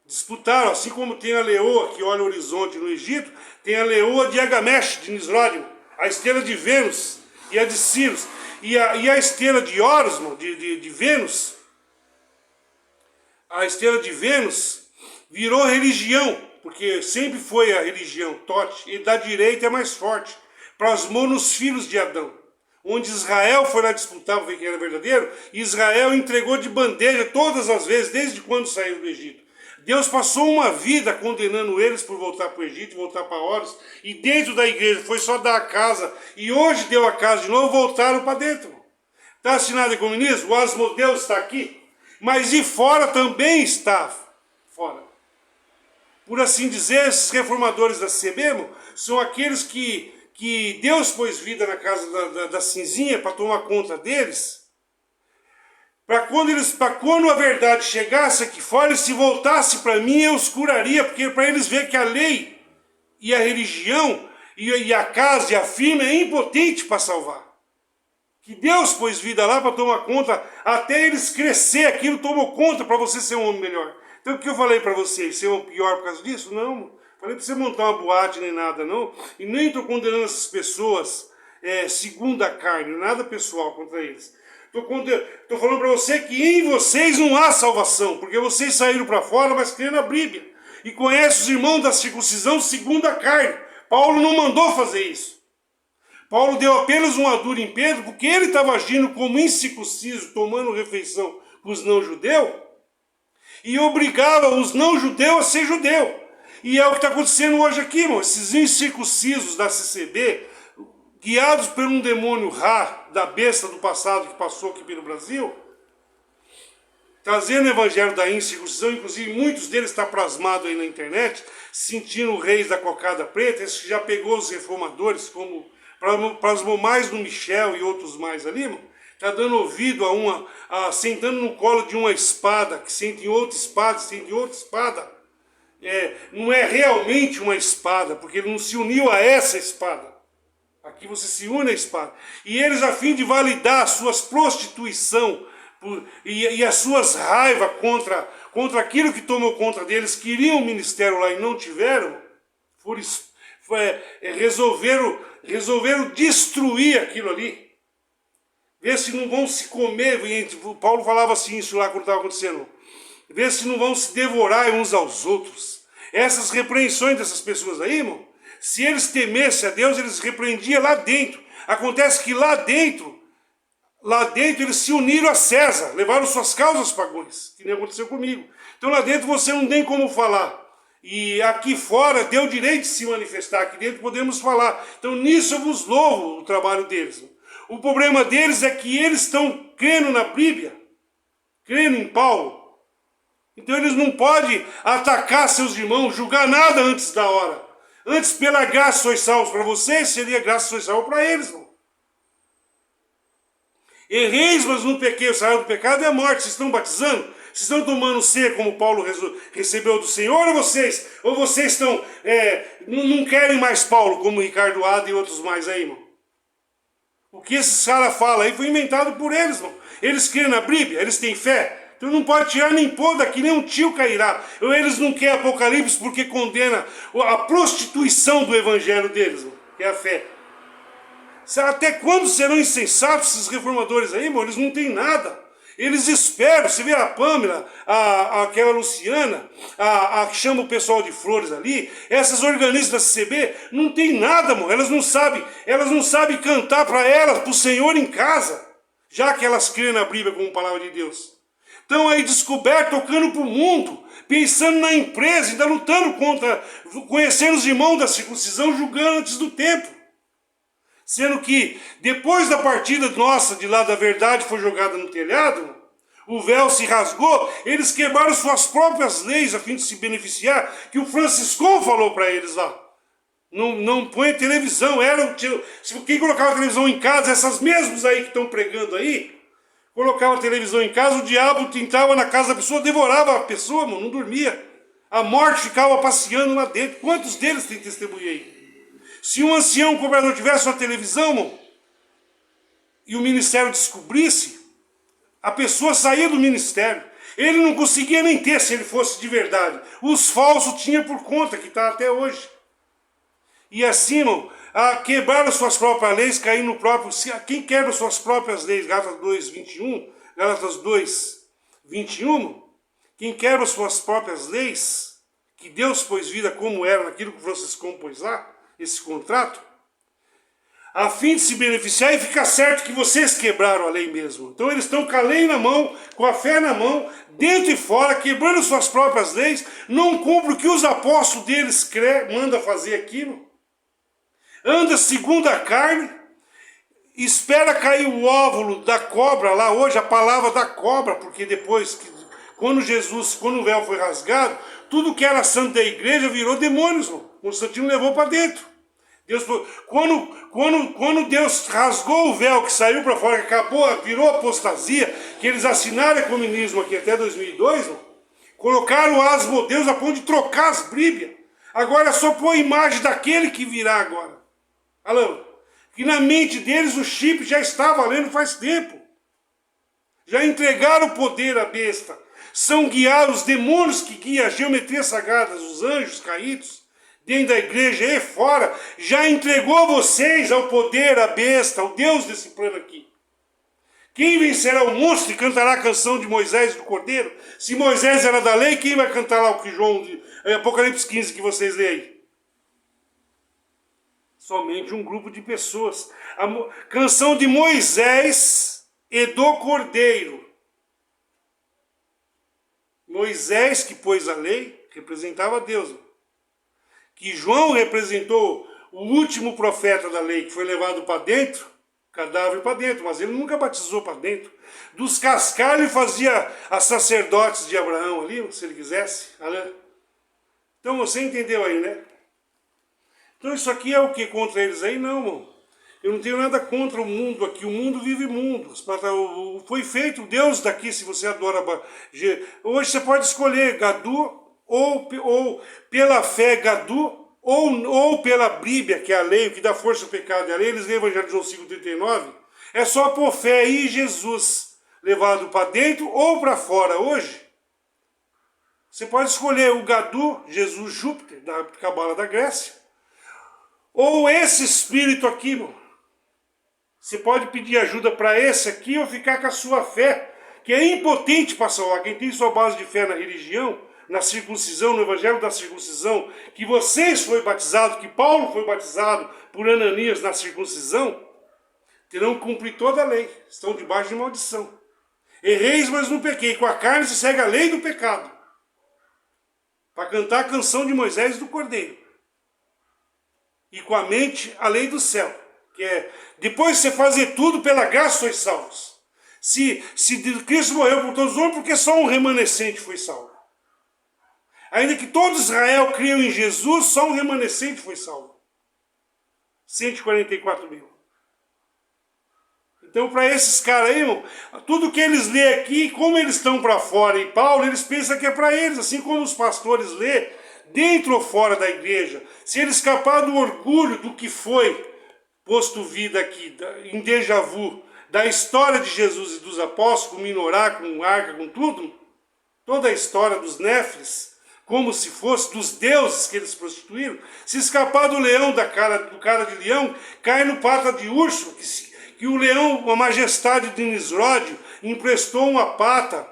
disputaram, assim como tem a leoa que olha o horizonte no Egito, tem a leoa de Agamesh, de Nisródio, a estrela de Vênus e a de Sirius, e a estrela de Horus, de Vênus, a estrela de Vênus virou religião, porque sempre foi a religião, Tote, e da direita é mais forte, plasmou nos filhos de Adão, onde Israel foi lá disputar para ver quem era verdadeiro, e Israel entregou de bandeja todas as vezes, desde quando saiu do Egito. Deus passou uma vida condenando eles por voltar para o Egito, voltar para Horus, e dentro da igreja foi só dar a casa, e hoje deu a casa de novo, voltaram para dentro. Está assinado em comunismo? O Asmodeus está aqui, mas e fora também está fora. Por assim dizer, esses reformadores da CCB são aqueles que Deus pôs vida na casa da cinzinha para tomar conta deles, para quando a verdade chegasse aqui fora e se voltasse para mim, eu os curaria, porque para eles verem que a lei e a religião e a casa e a firma é impotente para salvar. Que Deus pôs vida lá para tomar conta, até eles crescer, aquilo tomou conta para você ser um homem melhor. Então o que eu falei para vocês, ser um pior por causa disso? Não, falei para você montar uma boate nem nada não, e nem estou condenando essas pessoas segundo a carne, nada pessoal contra eles. Estou falando para você que em vocês não há salvação, porque vocês saíram para fora, mas creem na Bíblia. E conhecem os irmãos da circuncisão segundo a carne. Paulo não mandou fazer isso. Paulo deu apenas uma dura em Pedro, porque ele estava agindo como incircunciso, tomando refeição com os não-judeus, e obrigava os não-judeus a ser judeu. E é o que está acontecendo hoje aqui, irmão. Esses incircuncisos da CCB, guiados por um demônio Ra, da besta do passado que passou aqui pelo Brasil, trazendo o evangelho da incircuncisão, inclusive muitos deles estão plasmados aí na internet, sentindo reis da cocada preta, esse que já pegou os reformadores, como plasmou mais no Michel e outros mais ali, irmão, está dando ouvido sentando no colo de uma espada, que sente outra espada, não é realmente uma espada, porque ele não se uniu a essa espada. Aqui você se une à espada. E eles, a fim de validar as suas prostituição e as suas raivas contra aquilo que tomou conta deles, queriam o ministério lá e não tiveram, resolveram destruir aquilo ali. Ver se não vão se comer. Paulo falava assim isso lá quando estava acontecendo. Ver se não vão se devorar uns aos outros. Essas repreensões dessas pessoas aí, irmão, se eles temessem a Deus, eles repreendiam lá dentro. Acontece que lá dentro eles se uniram a César, levaram suas causas pagãs, que nem aconteceu comigo. Então lá dentro você não tem como falar. E aqui fora deu direito de se manifestar, aqui dentro podemos falar. Então nisso eu vos louvo o trabalho deles. O problema deles é que eles estão crendo na Bíblia, crendo em Paulo. Então eles não podem atacar seus irmãos, julgar nada antes da hora. Antes, pela graça sois salvos para vocês, seria graça sois salvos para eles. Não? Erreis, mas não pequei, o salário do pecado é a morte. Vocês estão batizando? Vocês estão tomando ceia como Paulo recebeu do Senhor? Ou vocês estão, não querem mais Paulo, como Ricardo Ada e outros mais aí, irmão? O que esses caras falam aí foi inventado por eles, irmão. Eles creem na Bíblia, eles têm fé. Então não pode tirar nem pôr daqui, nem um tio cairá. Eles não querem Apocalipse porque condena a prostituição do evangelho deles, que é a fé. Até quando serão insensatos esses reformadores aí, irmão? Eles não têm nada. Eles esperam, você vê a Pâmela, aquela Luciana, a que chama o pessoal de flores ali, essas organistas da CCB, não tem nada, irmão. Elas não sabem cantar para elas, para o Senhor em casa, já que elas creem na Bíblia como palavra de Deus. Estão aí descobertos, tocando para o mundo, pensando na empresa, ainda lutando contra, conhecendo os irmãos da circuncisão, julgando antes do tempo. Sendo que, depois da partida nossa de lá da verdade foi jogada no telhado, o véu se rasgou, eles quebraram suas próprias leis a fim de se beneficiar, que o Franciscão falou para eles lá. Não põe televisão, quem colocava televisão em casa, essas mesmas aí que estão pregando aí, colocava a televisão em casa, o diabo entrava na casa da pessoa, devorava a pessoa, mano, não dormia. A morte ficava passeando lá dentro. Quantos deles tem testemunho aí? Se um ancião, um cobrador tivesse uma televisão, mano, e o ministério descobrisse, a pessoa saía do ministério. Ele não conseguia nem ter se ele fosse de verdade. Os falsos tinham por conta, que está até hoje. E assim, irmão, quebraram suas próprias leis, caindo no próprio... Quem quebra suas próprias leis, Gálatas 2, 21, Gálatas 2, 21, quem quebra suas próprias leis, que Deus pôs vida como era naquilo que o Franciscão pôs lá, esse contrato, a fim de se beneficiar e ficar certo que vocês quebraram a lei mesmo. Então eles estão com a lei na mão, com a fé na mão, dentro e fora, quebrando suas próprias leis, não cumprem o que os apóstolos deles mandam fazer aquilo. Anda segundo a carne, espera cair o óvulo da cobra lá, hoje a palavra da cobra, porque depois, quando o véu foi rasgado, tudo que era santo da igreja virou demônios, Constantino levou para dentro. Quando Deus rasgou o véu que saiu para fora, que acabou, virou apostasia, que eles assinaram o comunismo aqui até 2002, colocaram o asmodeus a ponto de trocar as Bíblias. Agora é só pôr a imagem daquele que virá agora. Alô? Que na mente deles o chip já está valendo faz tempo. Já entregaram o poder à besta. São guiados os demônios que guiam as geometrias sagradas, os anjos caídos, dentro da igreja e fora, já entregou vocês ao poder, à besta, ao Deus desse plano aqui. Quem vencerá o monstro e cantará a canção de Moisés e do Cordeiro? Se Moisés era da lei, quem vai cantar lá o que Apocalipse 15 que vocês leem aí? Somente um grupo de pessoas. A canção de Moisés e do Cordeiro. Moisés, que pôs a lei, representava Deus. Que João representou o último profeta da lei, que foi levado para dentro, cadáver para dentro, mas ele nunca batizou para dentro. Dos cascalhos fazia as sacerdotes de Abraão ali, se ele quisesse. Então você entendeu aí, né? Então isso aqui é o que contra eles aí? Não, irmão. Eu não tenho nada contra o mundo aqui. O mundo vive mundo. Foi feito Deus daqui, se você adora... Hoje você pode escolher Gadu, ou pela fé Gadu, ou pela Bíblia, que é a lei, o que dá força ao pecado é a lei. Eles leem o Evangelho de João 5,39. É só por fé aí Jesus, levado para dentro ou para fora. Hoje, você pode escolher o Gadu, Jesus Júpiter, da Cabala da Grécia, ou esse espírito aqui, irmão. Você pode pedir ajuda para esse aqui ou ficar com a sua fé, que é impotente para salvar. Quem tem sua base de fé na religião, na circuncisão, no evangelho da circuncisão, que vocês foram batizados, que Paulo foi batizado por Ananias na circuncisão, terão que cumprir toda a lei. Estão debaixo de maldição. Erreis, mas não pequei. Com a carne se segue a lei do pecado. Para cantar a canção de Moisés e do Cordeiro. E com a mente, a lei do céu. Que é, depois de você fazer tudo, pela graça sois salvos. Se Cristo morreu por todos os homens, porque só um remanescente foi salvo. Ainda que todo Israel creiam em Jesus, só um remanescente foi salvo. 144 mil. Então, para esses caras aí, irmão, tudo que eles lêem aqui, como eles estão para fora, e Paulo, eles pensam que é para eles, assim como os pastores lêem, dentro ou fora da igreja. Se ele escapar do orgulho do que foi posto vida aqui, em déjà vu, da história de Jesus e dos apóstolos, com Minorá, com Arca, com tudo, toda a história dos Néfilis, como se fosse dos deuses que eles prostituíram, se escapar do leão, do cara de leão, cai no pata de urso, que o leão, a majestade de Nisródio, emprestou uma pata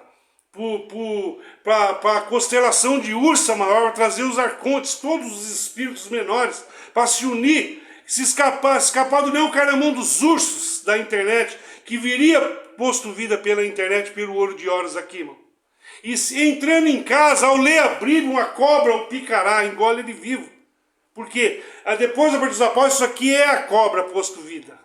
para a constelação de Ursa Maior, para trazer os arcontes, todos os espíritos menores, para se unir. Se escapar do leão, cai na mão dos ursos da internet, que viria posto vida pela internet, pelo ouro de horas aqui, irmão. E entrando em casa, ao ler a Bíblia, uma cobra o picará, engole ele vivo. Porque depois da parte dos apóstolos, isso aqui é a cobra posto vida.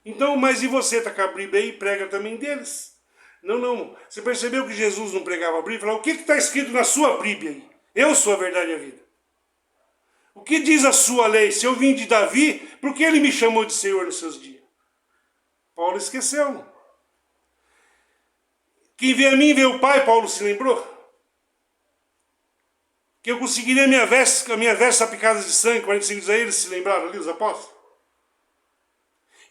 Então, mas e você está com a Bíblia aí e prega também deles? Não. Você percebeu que Jesus não pregava a Bíblia? Falou, o que está escrito na sua Bíblia aí? Eu sou a verdade e a vida. O que diz a sua lei? Se eu vim de Davi, por que ele me chamou de Senhor nos seus dias? Paulo esqueceu. Não? Quem vê a mim, vê o Pai, Paulo se lembrou. Que eu conseguiria a minha veste picada de sangue, 45 dias a eles se lembraram ali, os apóstolos.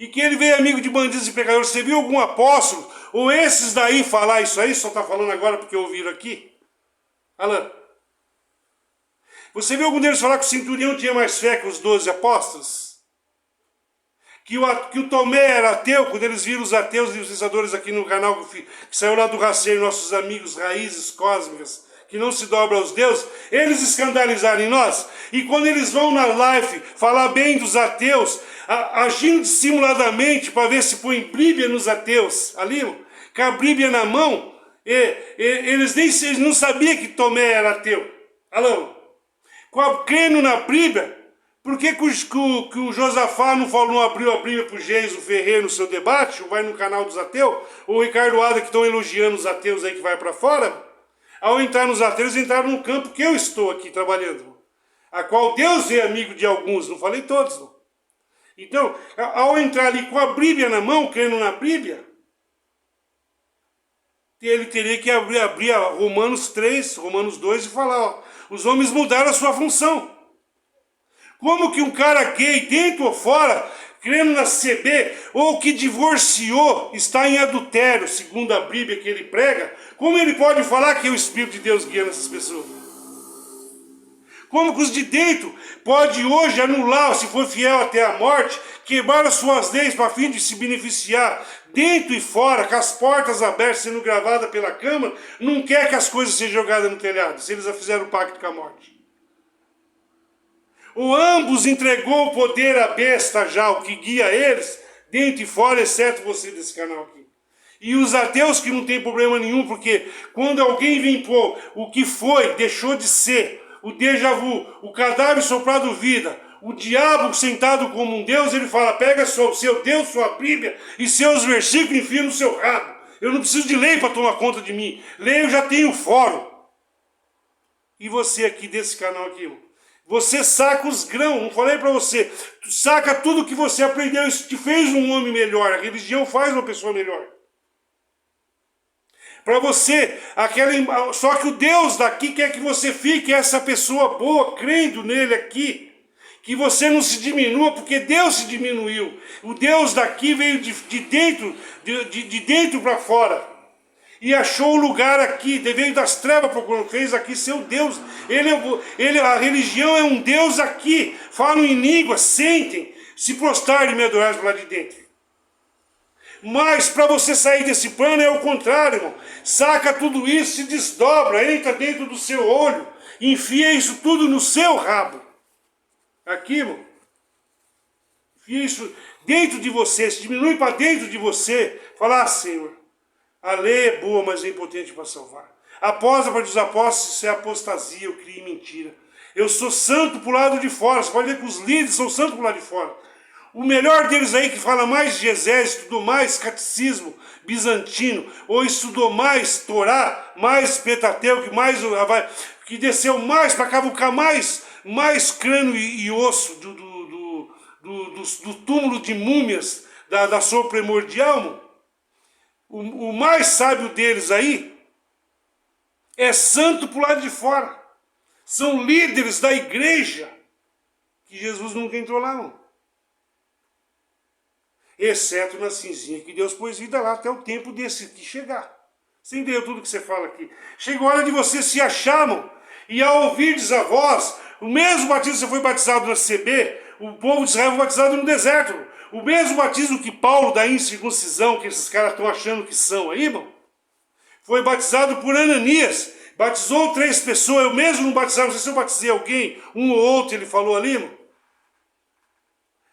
E que ele veio amigo de bandidos e pecadores. Você viu algum apóstolo, ou esses daí falar isso aí, só está falando agora porque ouviram aqui? Alan, você viu algum deles falar que o centurião tinha mais fé que os 12 apóstolos? Que o Tomé era ateu, quando eles viram os ateus e os pensadores aqui no canal que saiu lá do Raceiro, nossos amigos raízes cósmicas, que não se dobram aos deuses, eles escandalizaram em nós. E quando eles vão na live falar bem dos ateus, agindo dissimuladamente para ver se põe Bíblia nos ateus, ali, com a Bíblia na mão, eles não sabiam que Tomé era ateu. Alô? Crendo na Bíblia, por que o Josafá não abriu a Bíblia para o Geiso Ferreira no seu debate, ou vai no canal dos ateus, ou o Ricardo Ada, que estão elogiando os ateus aí que vai para fora? Ao entrar nos ateus, entraram no campo que eu estou aqui trabalhando, a qual Deus é amigo de alguns, não falei todos, não. Então, ao entrar ali com a Bíblia na mão, crendo na Bíblia, ele teria que abrir Romanos 3, Romanos 2 e falar, ó, os homens mudaram a sua função. Como que um cara gay, dentro ou fora, crendo na CB, ou que divorciou, está em adultério, segundo a Bíblia que ele prega, como ele pode falar que é o Espírito de Deus guiando essas pessoas? Como que os de dentro pode hoje anular, se for fiel até a morte, quebrar as suas leis para fim de se beneficiar, dentro e fora, com as portas abertas, sendo gravada pela Câmara, não quer que as coisas sejam jogadas no telhado, se eles já fizeram o pacto com a morte. O ambos entregou o poder à besta já, o que guia eles, dentro e fora, exceto você desse canal aqui. E os ateus que não tem problema nenhum, porque quando alguém vem pôr o que foi, deixou de ser, o déjà vu, o cadáver soprado vida, o diabo sentado como um Deus, ele fala, pega o seu Deus, sua Bíblia e seus versículos e enfia no seu rabo. Eu não preciso de lei para tomar conta de mim. Lei eu já tenho fórum. E você aqui desse canal aqui, irmão? Você saca os grãos, não falei para você, tu saca tudo que você aprendeu, isso te fez um homem melhor, a religião faz uma pessoa melhor. para você, só que o Deus daqui quer que você fique essa pessoa boa, crendo nele aqui, que você não se diminua, porque Deus se diminuiu. O Deus daqui veio de dentro para fora. E achou o lugar aqui, veio das trevas para o fez aqui seu Deus. A religião é um Deus aqui. Falam em língua, sentem, se prostrarem e me adorarem lá de dentro. Mas para você sair desse plano é o contrário, irmão. Saca tudo isso, se desdobra, entra dentro do seu olho, enfia isso tudo no seu rabo. Aqui, irmão. Enfia isso dentro de você, se diminui para dentro de você. Fala, Senhor, a lei é boa, mas é impotente para salvar. Após a parte dos apóstolos, isso é apostasia, eu criei mentira. Eu sou santo pro lado de fora. Você pode ver que os líderes são santos pro lado de fora. O melhor deles aí que fala mais de exército, estudou mais catecismo bizantino, ou estudou mais Torá, mais Pentateuco, que desceu mais para cavucar mais crânio e osso do túmulo de múmias da sua primordial, mano. O mais sábio deles aí é santo pro lado de fora. São líderes da igreja que Jesus nunca entrou lá, não. Exceto na cinzinha, que Deus pôs vida lá até o tempo desse de chegar. Você entendeu tudo que você fala aqui? Chegou a hora de você se achar, mano, e ao ouvirdes a voz, o mesmo batismo que você foi batizado na CB, o povo de Israel foi batizado no deserto. O mesmo batismo que Paulo da incircuncisão, que esses caras estão achando que são aí, irmão, foi batizado por Ananias. Batizou 3 pessoas, eu mesmo não batizava, não sei se eu batizei alguém, um ou outro, ele falou ali, irmão.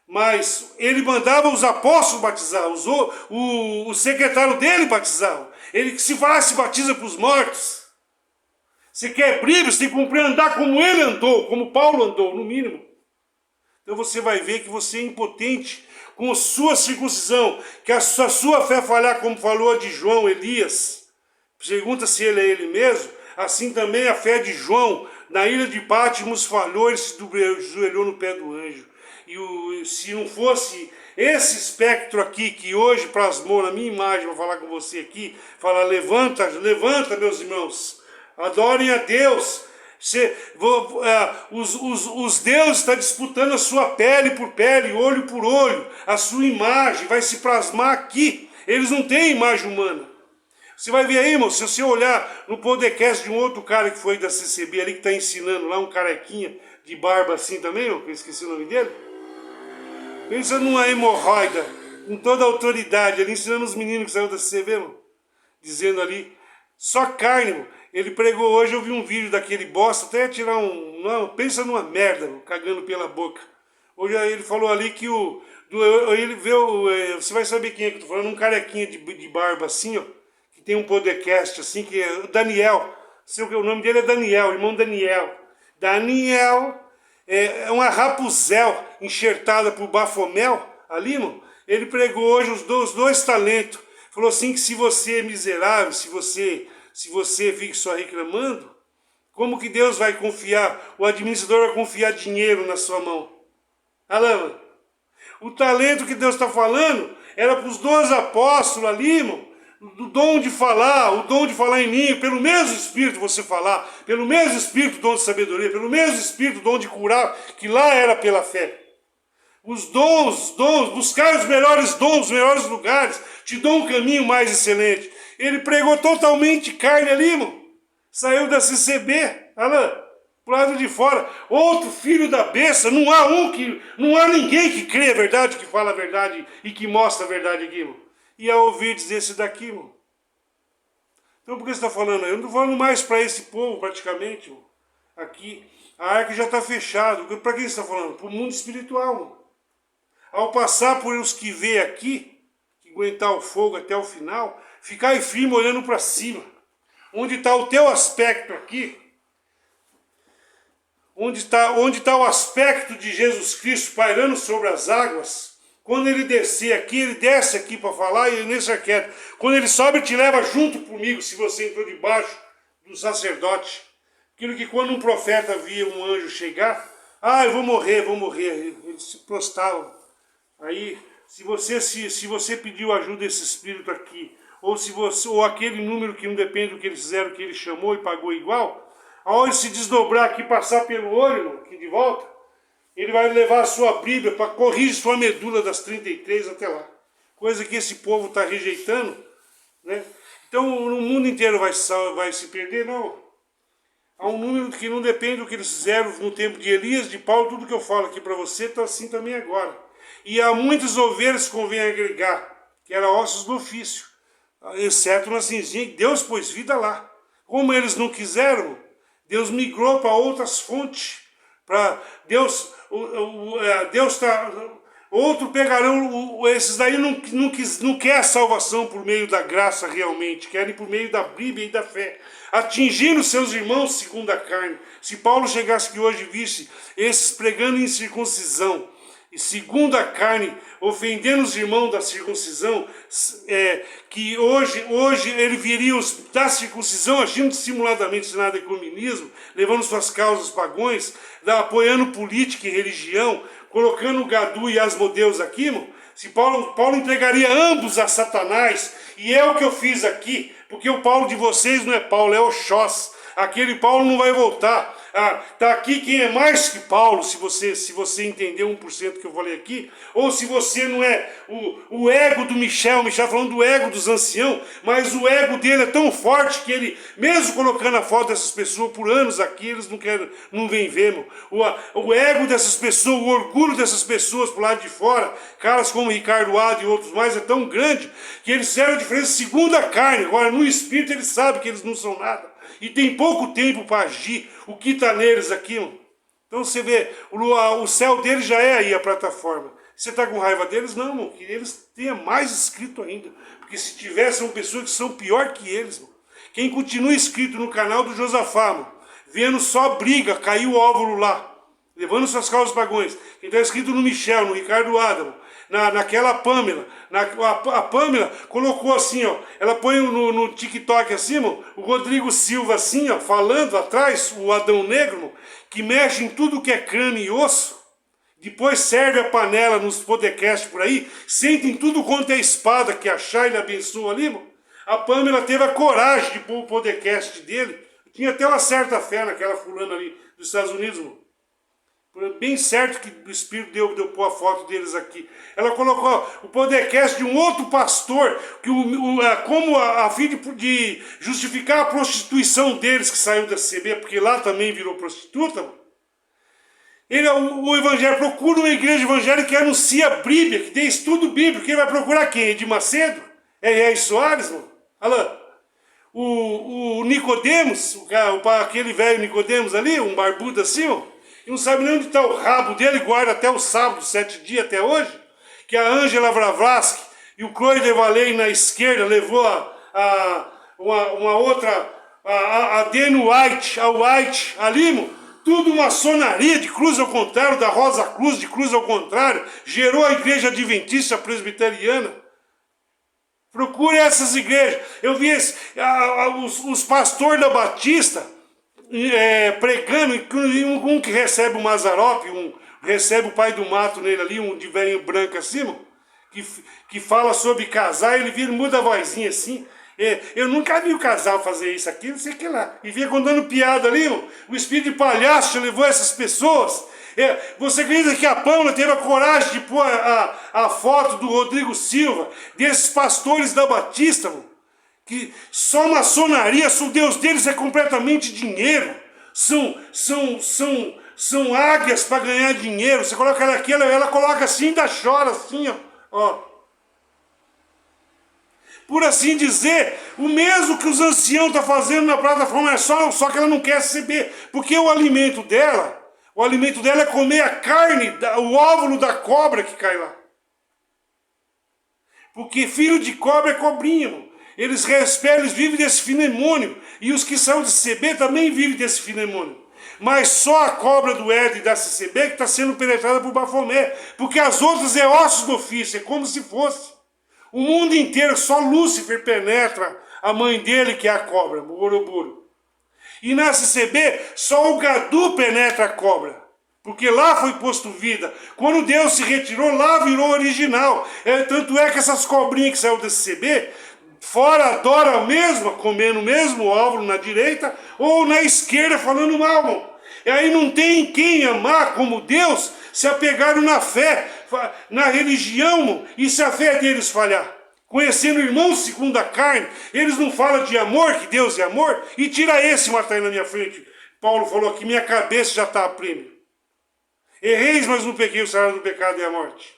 Mas ele mandava os apóstolos batizar, o secretário dele batizava. Ele, se falasse, batiza para os mortos. Você quer brilho, você tem que cumprir andar como ele andou, como Paulo andou, no mínimo. Então você vai ver que você é impotente com a sua circuncisão, que a sua fé falhar, como falou a de João, Elias. Pergunta se ele é ele mesmo. Assim também a fé de João, na ilha de Patmos, falhou, ele se ajoelhou no pé do anjo. E se não fosse esse espectro aqui, que hoje plasmou na minha imagem, vou falar com você aqui, fala, levanta, meus irmãos, adorem a Deus. Os deuses estão disputando a sua pele por pele, olho por olho, a sua imagem vai se plasmar aqui. Eles não têm imagem humana. Você vai ver aí, irmão, se você olhar no podcast de um outro cara que foi da CCB ali, que está ensinando lá, um carequinha de barba assim também, eu esqueci o nome dele. Pensa numa hemorroida, com toda a autoridade, ali ensinando os meninos que saíram da CCB, irmão, dizendo ali, só carne, irmão. Ele pregou hoje, eu vi um vídeo daquele bosta, até tirar não, pensa numa merda, irmão, cagando pela boca. Hoje ele falou ali que você vai saber quem é que eu tô falando, um carequinha de barba assim, ó, que tem um podcast assim, que é o Daniel, sei que o nome dele é Daniel, irmão Daniel. Daniel é uma rapuzel enxertada por Bafomel, ali, irmão. Ele pregou hoje os dois talentos. Falou assim que se você é miserável, se você fica só reclamando, como que Deus vai confiar, o administrador vai confiar dinheiro na sua mão? Alô? O talento que Deus está falando era para os 12 apóstolos ali, irmão. O dom de falar em língua, pelo mesmo Espírito você falar, pelo mesmo Espírito o dom de sabedoria, pelo mesmo Espírito o dom de curar, que lá era pela fé. Os dons, buscar os melhores dons, os melhores lugares, te dão um caminho mais excelente. Ele pregou totalmente carne ali, irmão. Saiu da CCB, Alain, pro lado de fora. Outro filho da besta, não há ninguém que crê a verdade, que fala a verdade e que mostra a verdade aqui, irmão. E ao ouvir dizer esse daqui, irmão. Então por que você está falando aí? Eu não estou falando mais para esse povo, praticamente, irmão. Aqui, a arca já está fechada. Para quem você está falando? Para o mundo espiritual, irmão. Ao passar por os que vê aqui, que aguentar o fogo até o final, ficar aí firme olhando para cima. Onde está o teu aspecto aqui? Onde está o aspecto de Jesus Cristo pairando sobre as águas? Quando ele descer aqui, ele desce aqui para falar e nesse arquétipo. Quando ele sobe, ele te leva junto comigo, se você entrou debaixo do sacerdote. Aquilo que quando um profeta via um anjo chegar, eu vou morrer, eles se prostravam. Aí, se você pediu ajuda desse espírito aqui, ou se você, ou aquele número que não depende do que eles fizeram, que ele chamou e pagou igual, aonde se desdobrar aqui, passar pelo olho, irmão, aqui de volta, ele vai levar a sua Bíblia para corrigir sua medula das 33 até lá. Coisa que esse povo está rejeitando, né? Então no mundo inteiro vai se perder, não. Há um número que não depende do que eles fizeram no tempo de Elias, de Paulo, tudo que eu falo aqui para você, está assim também agora. E há muitas ovelhas que convém agregar, que eram ossos do ofício, exceto na cinzinha, Deus pôs vida lá. Como eles não quiseram, Deus migrou para outras fontes. Para Deus está... Outro pegarão, esses daí não quer a salvação por meio da graça realmente, querem por meio da Bíblia e da fé, atingindo seus irmãos segundo a carne. Se Paulo chegasse aqui hoje e visse esses pregando em circuncisão, e segundo a carne, ofendendo os irmãos da circuncisão, que hoje ele viria da circuncisão agindo dissimuladamente sem nada de comunismo, levando suas causas pagões, apoiando política e religião, colocando o Gadu e Asmodeus aqui, irmão, se Paulo entregaria ambos a Satanás, e é o que eu fiz aqui, porque o Paulo de vocês não é Paulo, é Oxós. Aquele Paulo não vai voltar. Tá aqui quem é mais que Paulo, se você entender 1% que eu falei aqui, ou se você não é o ego do Michel falando do ego dos anciãos, mas o ego dele é tão forte que ele, mesmo colocando a foto dessas pessoas por anos aqui, eles não vêm ver, meu. O ego dessas pessoas, o orgulho dessas pessoas pro lado de fora, caras como Ricardo Ado e outros mais, é tão grande que eles fizeram a diferença segundo a carne. Agora no espírito eles sabem que eles não são nada. E tem pouco tempo para agir. O que está neles aqui, mano? Então você vê, o céu deles já é aí a plataforma. Você está com raiva deles? Não, mano, que eles tenham mais escrito ainda. Porque se tivesse, são pessoas que são pior que eles, mano. Quem continua inscrito no canal do Josafá, mano, vendo só briga, caiu o óvulo lá, levando suas causas pagões. Quem está inscrito no Michel, no Ricardo Adamo, naquela Pâmela. A Pâmela colocou assim, ó. Ela põe no TikTok assim, ó, o Rodrigo Silva assim, ó, falando atrás, o Adão Negro, que mexe em tudo que é crânio e osso. Depois serve a panela nos podcasts por aí, senta em tudo quanto é espada que achar e ele abençoa ali, mano. A Pâmela teve a coragem de pôr o podcast dele. Tinha até uma certa fé naquela fulana ali dos Estados Unidos, mano. Bem certo que o Espírito deu pôr a foto deles aqui. Ela colocou o podcast de um outro pastor, que como a fim de justificar a prostituição deles que saiu da CB, porque lá também virou prostituta. O evangelho procura uma igreja evangélica que anuncia a Bíblia, que tem estudo bíblico. Quem vai procurar quem? Edir Macedo? R.R. Soares? Mano? Alain? O Nicodemos, aquele velho Nicodemos ali, um barbudo assim, ó, e não sabe nem onde está o rabo dele, guarda até o sábado, 7 dias, até hoje, que a Ângela Vravaski e o Cloider Valei na esquerda levou uma outra, a Deno White, a White, ali, tudo maçonaria de cruz ao contrário, da Rosa Cruz de cruz ao contrário, gerou a igreja adventista presbiteriana. Procure essas igrejas. Eu vi os pastores da Batista pregando, um que recebe o Mazarope, um recebe o pai do mato nele ali, um de velho branco assim, que fala sobre casar, ele vira, muda a vozinha assim. Eu nunca vi o casal fazer isso aqui, não sei o que lá. E vinha contando piada ali, o espírito de palhaço levou essas pessoas. Você acredita que a Pâmela teve a coragem de pôr a foto do Rodrigo Silva, desses pastores da Batista, que só maçonaria, o Deus deles é completamente dinheiro, são águias para ganhar dinheiro. Você coloca ela aqui, ela coloca assim, ainda chora assim, ó. Por assim dizer, o mesmo que os anciãos estão fazendo na plataforma, é só que ela não quer receber, porque o alimento dela é comer a carne, o óvulo da cobra que cai lá. Porque filho de cobra é cobrinha, mano. Eles vivem desse finemônio. E os que são de CB também vivem desse finemônio. Mas só a cobra do Ed e da CCB que está sendo penetrada por Bafomé. Porque as outras é ossos do ofício, é como se fosse. O mundo inteiro, só Lúcifer penetra a mãe dele, que é a cobra, o Ouroboro. E na CCB, só o Gadu penetra a cobra. Porque lá foi posto vida. Quando Deus se retirou, lá virou original. Tanto é que essas cobrinhas que saíram da CCB fora adora a mesma, comendo o mesmo óvulo na direita, ou na esquerda falando mal, irmão. E aí não tem quem amar como Deus, se apegaram na fé, na religião, irmão, e se a fé deles falhar. Conhecendo irmãos segundo a carne, eles não falam de amor, que Deus é amor, e tira esse e mata aí na minha frente. Paulo falou aqui, minha cabeça já está a prêmio. Erreis, mas não pequei, o salário do pecado é a morte.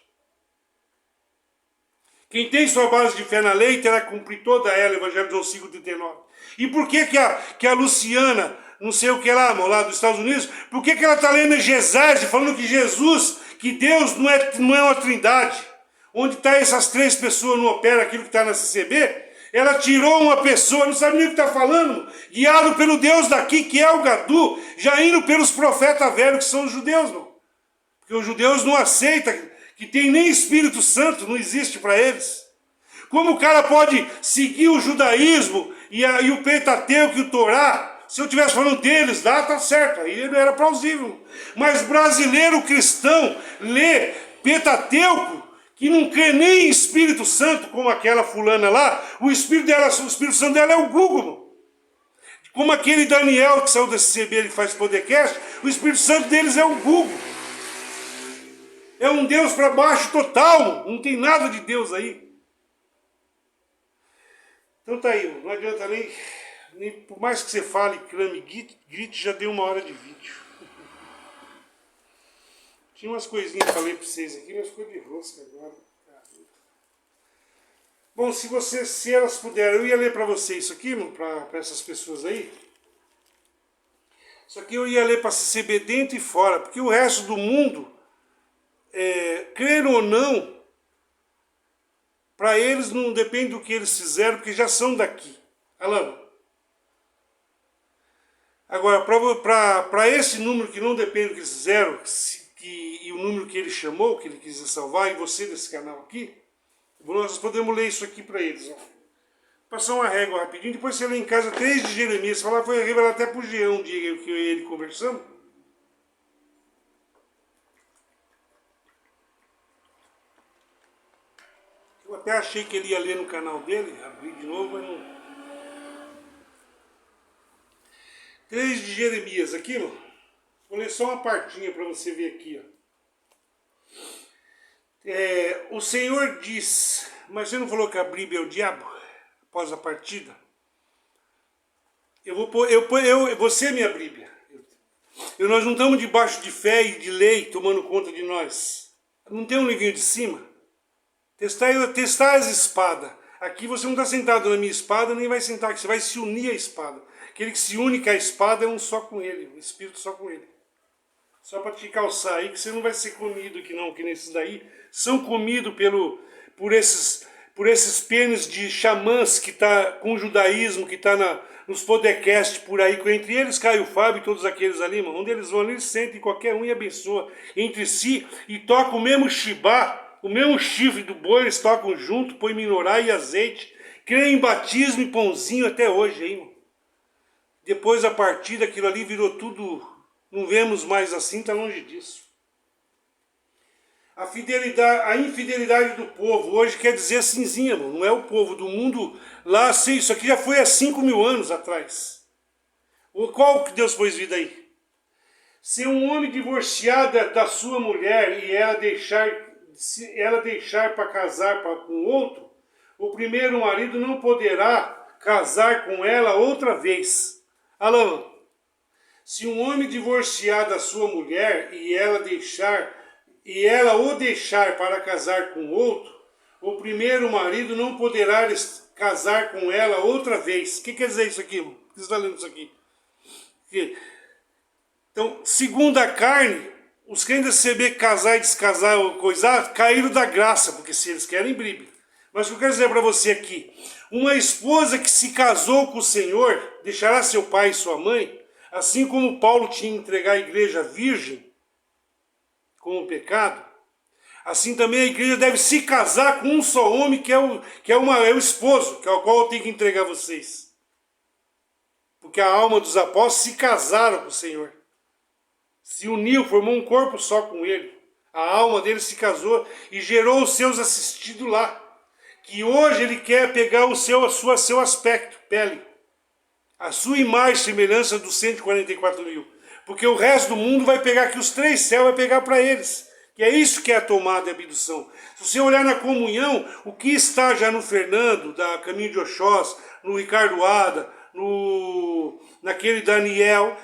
Quem tem sua base de fé na lei terá que cumprir toda ela, Evangelho de João 5,39. E por que a Luciana, não sei o que lá, irmão, lá dos Estados Unidos, por que ela está lendo Gesásio, falando que Jesus, que Deus não é uma trindade? Onde está essas três pessoas, não opera aquilo que está na CCB? Ela tirou uma pessoa, não sabe nem o que está falando, guiado pelo Deus daqui, que é o Gadu, já indo pelos profetas velhos, que são os judeus, não. Porque os judeus não aceitam que tem nem Espírito Santo, não existe para eles. Como o cara pode seguir o judaísmo e o Pentateuco e o Torá? Se eu estivesse falando deles lá, tá certo, aí não era plausível. Mas brasileiro cristão lê Pentateuco, que não crê nem em Espírito Santo, como aquela fulana lá, o Espírito Santo dela é o Google. Como aquele Daniel que saiu desse CB, ele faz podcast, o Espírito Santo deles é o Google. É um Deus para baixo total, não tem nada de Deus aí. Então tá aí, não adianta nem por mais que você fale, clame, grite, já deu 1 hora de vídeo. Tinha umas coisinhas para ler para vocês aqui, mas ficou de rosca agora. Bom, se elas puderem, eu ia ler para vocês isso aqui, para essas pessoas aí. Isso aqui eu ia ler para CCB dentro e fora, porque o resto do mundo, crer ou não, para eles não depende do que eles fizeram, porque já são daqui. Alano. Agora, para esse número que não depende do que eles fizeram, e o número que ele chamou, que ele quis salvar, e você desse canal aqui, nós podemos ler isso aqui para eles. Ó. Passar uma régua rapidinho, depois você lê em casa 3 de Jeremias, falar, foi revelar até para o Jean um dia que eu e ele conversamos. Eu até achei que ele ia ler no canal dele, abri de novo, mas não... 3 de Jeremias, aqui, ó. Vou ler só uma partinha para você ver aqui, ó. O Senhor diz, mas você não falou que a Bíblia é o diabo? Após a partida? Você é minha Bíblia. Nós não estamos debaixo de fé e de lei tomando conta de nós. Não tem um livrinho de cima? Testar as espadas. Aqui você não está sentado na minha espada, nem vai sentar aqui, você vai se unir à espada. Aquele que se une com a espada é um só com ele, o Espírito só com ele. Só para te calçar aí, que você não vai ser comido, que nesses daí são comidos por esses pênis de xamãs que está com o judaísmo, que está nos podcasts por aí, entre eles Caio Fábio e todos aqueles ali, mano, onde eles vão, eles sentem qualquer um e abençoa entre si e tocam o mesmo shibá, o mesmo chifre do boi, eles tocam junto, põem minorá e azeite, creem em batismo e pãozinho até hoje, hein, mano. Depois da partida, aquilo ali virou tudo, não vemos mais assim, está longe disso. A infidelidade do povo, hoje quer dizer assimzinha, mano, não é o povo do mundo lá, isso aqui já foi há 5.000 anos atrás. Qual que Deus pôs vida aí? Se um homem divorciar da sua mulher e ela deixar para casar com outro, o primeiro marido não poderá casar com ela outra vez. Alô, se um homem divorciar da sua mulher e ela o deixar para casar com outro, o primeiro marido não poderá casar com ela outra vez. O que quer dizer isso aqui? Por que você está lendo isso aqui? Então, segundo a carne, os crentes CB casar e descasar ou coisar, caíram da graça, porque se eles querem Bíblia. Mas o que eu quero dizer para você aqui, uma esposa que se casou com o Senhor, deixará seu pai e sua mãe, assim como Paulo tinha que entregar a igreja virgem, como pecado, assim também a igreja deve se casar com um só homem, que é o esposo, que é o qual eu tenho que entregar a vocês. Porque a alma dos apóstolos se casaram com o Senhor. Se uniu, formou um corpo só com ele. A alma dele se casou e gerou os seus assistidos lá. que hoje ele quer pegar seu aspecto, pele, a sua imagem e semelhança dos 144 mil. Porque o resto do mundo vai pegar que os 3 céus, vai pegar para eles. Que é isso que é a tomada e a abdução. Se você olhar na comunhão, o que está já no Fernando, da Caminho de Oxós, no Ricardo Ada, naquele Daniel,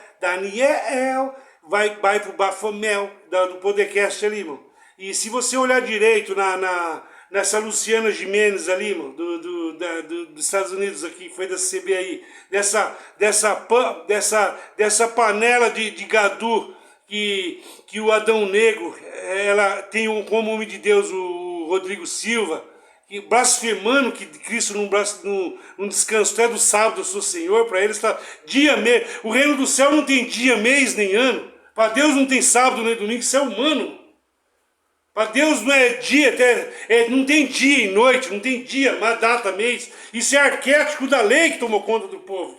vai para o Bafomel, do podcast ali, irmão. E se você olhar direito nessa Luciana Gimenez ali, irmão, dos Estados Unidos aqui, foi da CBI, dessa panela de gadu, que o Adão Negro, ela tem como homem de Deus o Rodrigo Silva, que blasfemando que Cristo não descanso até do sábado, eu sou Senhor, para eles está dia, mês. O reino do céu não tem dia, mês, nem ano. Para Deus não tem sábado nem domingo, isso é humano. Para Deus não é dia, não tem dia e noite, não tem dia, data, mês. Isso é arquétipo da lei que tomou conta do povo.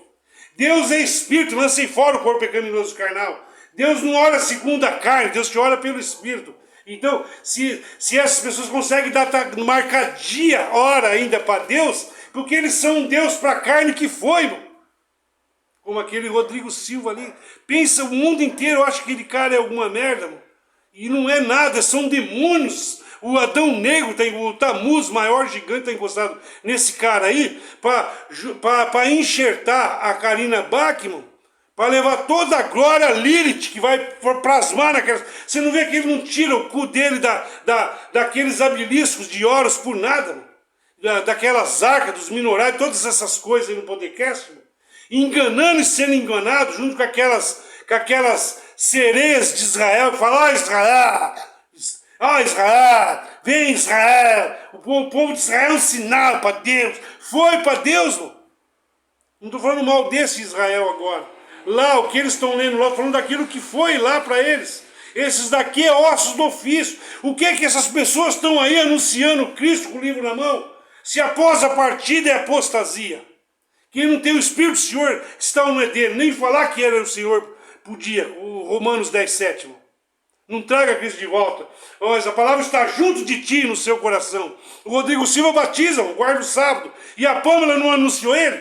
Deus é espírito, lancei fora o corpo pecaminoso carnal. Deus não olha segundo a carne, Deus te olha pelo espírito. Então, se essas pessoas conseguem marcar dia, hora ainda para Deus, porque eles são um Deus para a carne que foi, irmão. Como aquele Rodrigo Silva ali. Pensa, o mundo inteiro acha que aquele cara é alguma merda, irmão. E não é nada, são demônios. O Adão Negro, o Tamuz, maior gigante, está encostado nesse cara aí, para enxertar a Karina Bachmann, para levar toda a glória a Lilith, que vai plasmar naquelas... Você não vê que ele não tira o cu dele daqueles habiliscos de Horus por nada, mano? Daquelas arcas, dos minorais, todas essas coisas aí no podcast, mano? Enganando e sendo enganado, junto com aquelas sereias de Israel, que falam, Israel, vem Israel, o povo de Israel é um sinal para Deus, foi para Deus, mano. Não estou falando mal desse Israel agora. Lá, o que eles estão lendo lá, falando daquilo que foi lá para eles. Esses daqui é ossos do ofício. O que é que essas pessoas estão aí anunciando Cristo com o livro na mão? Se após a partida é apostasia. Quem não tem o Espírito do Senhor está no dele. Nem falar que era o Senhor podia. O Romanos 10:7. Não traga Cristo de volta. Mas a palavra está junto de ti no seu coração. O Rodrigo Silva batiza, guarda o sábado. E a Pâmela não anunciou ele?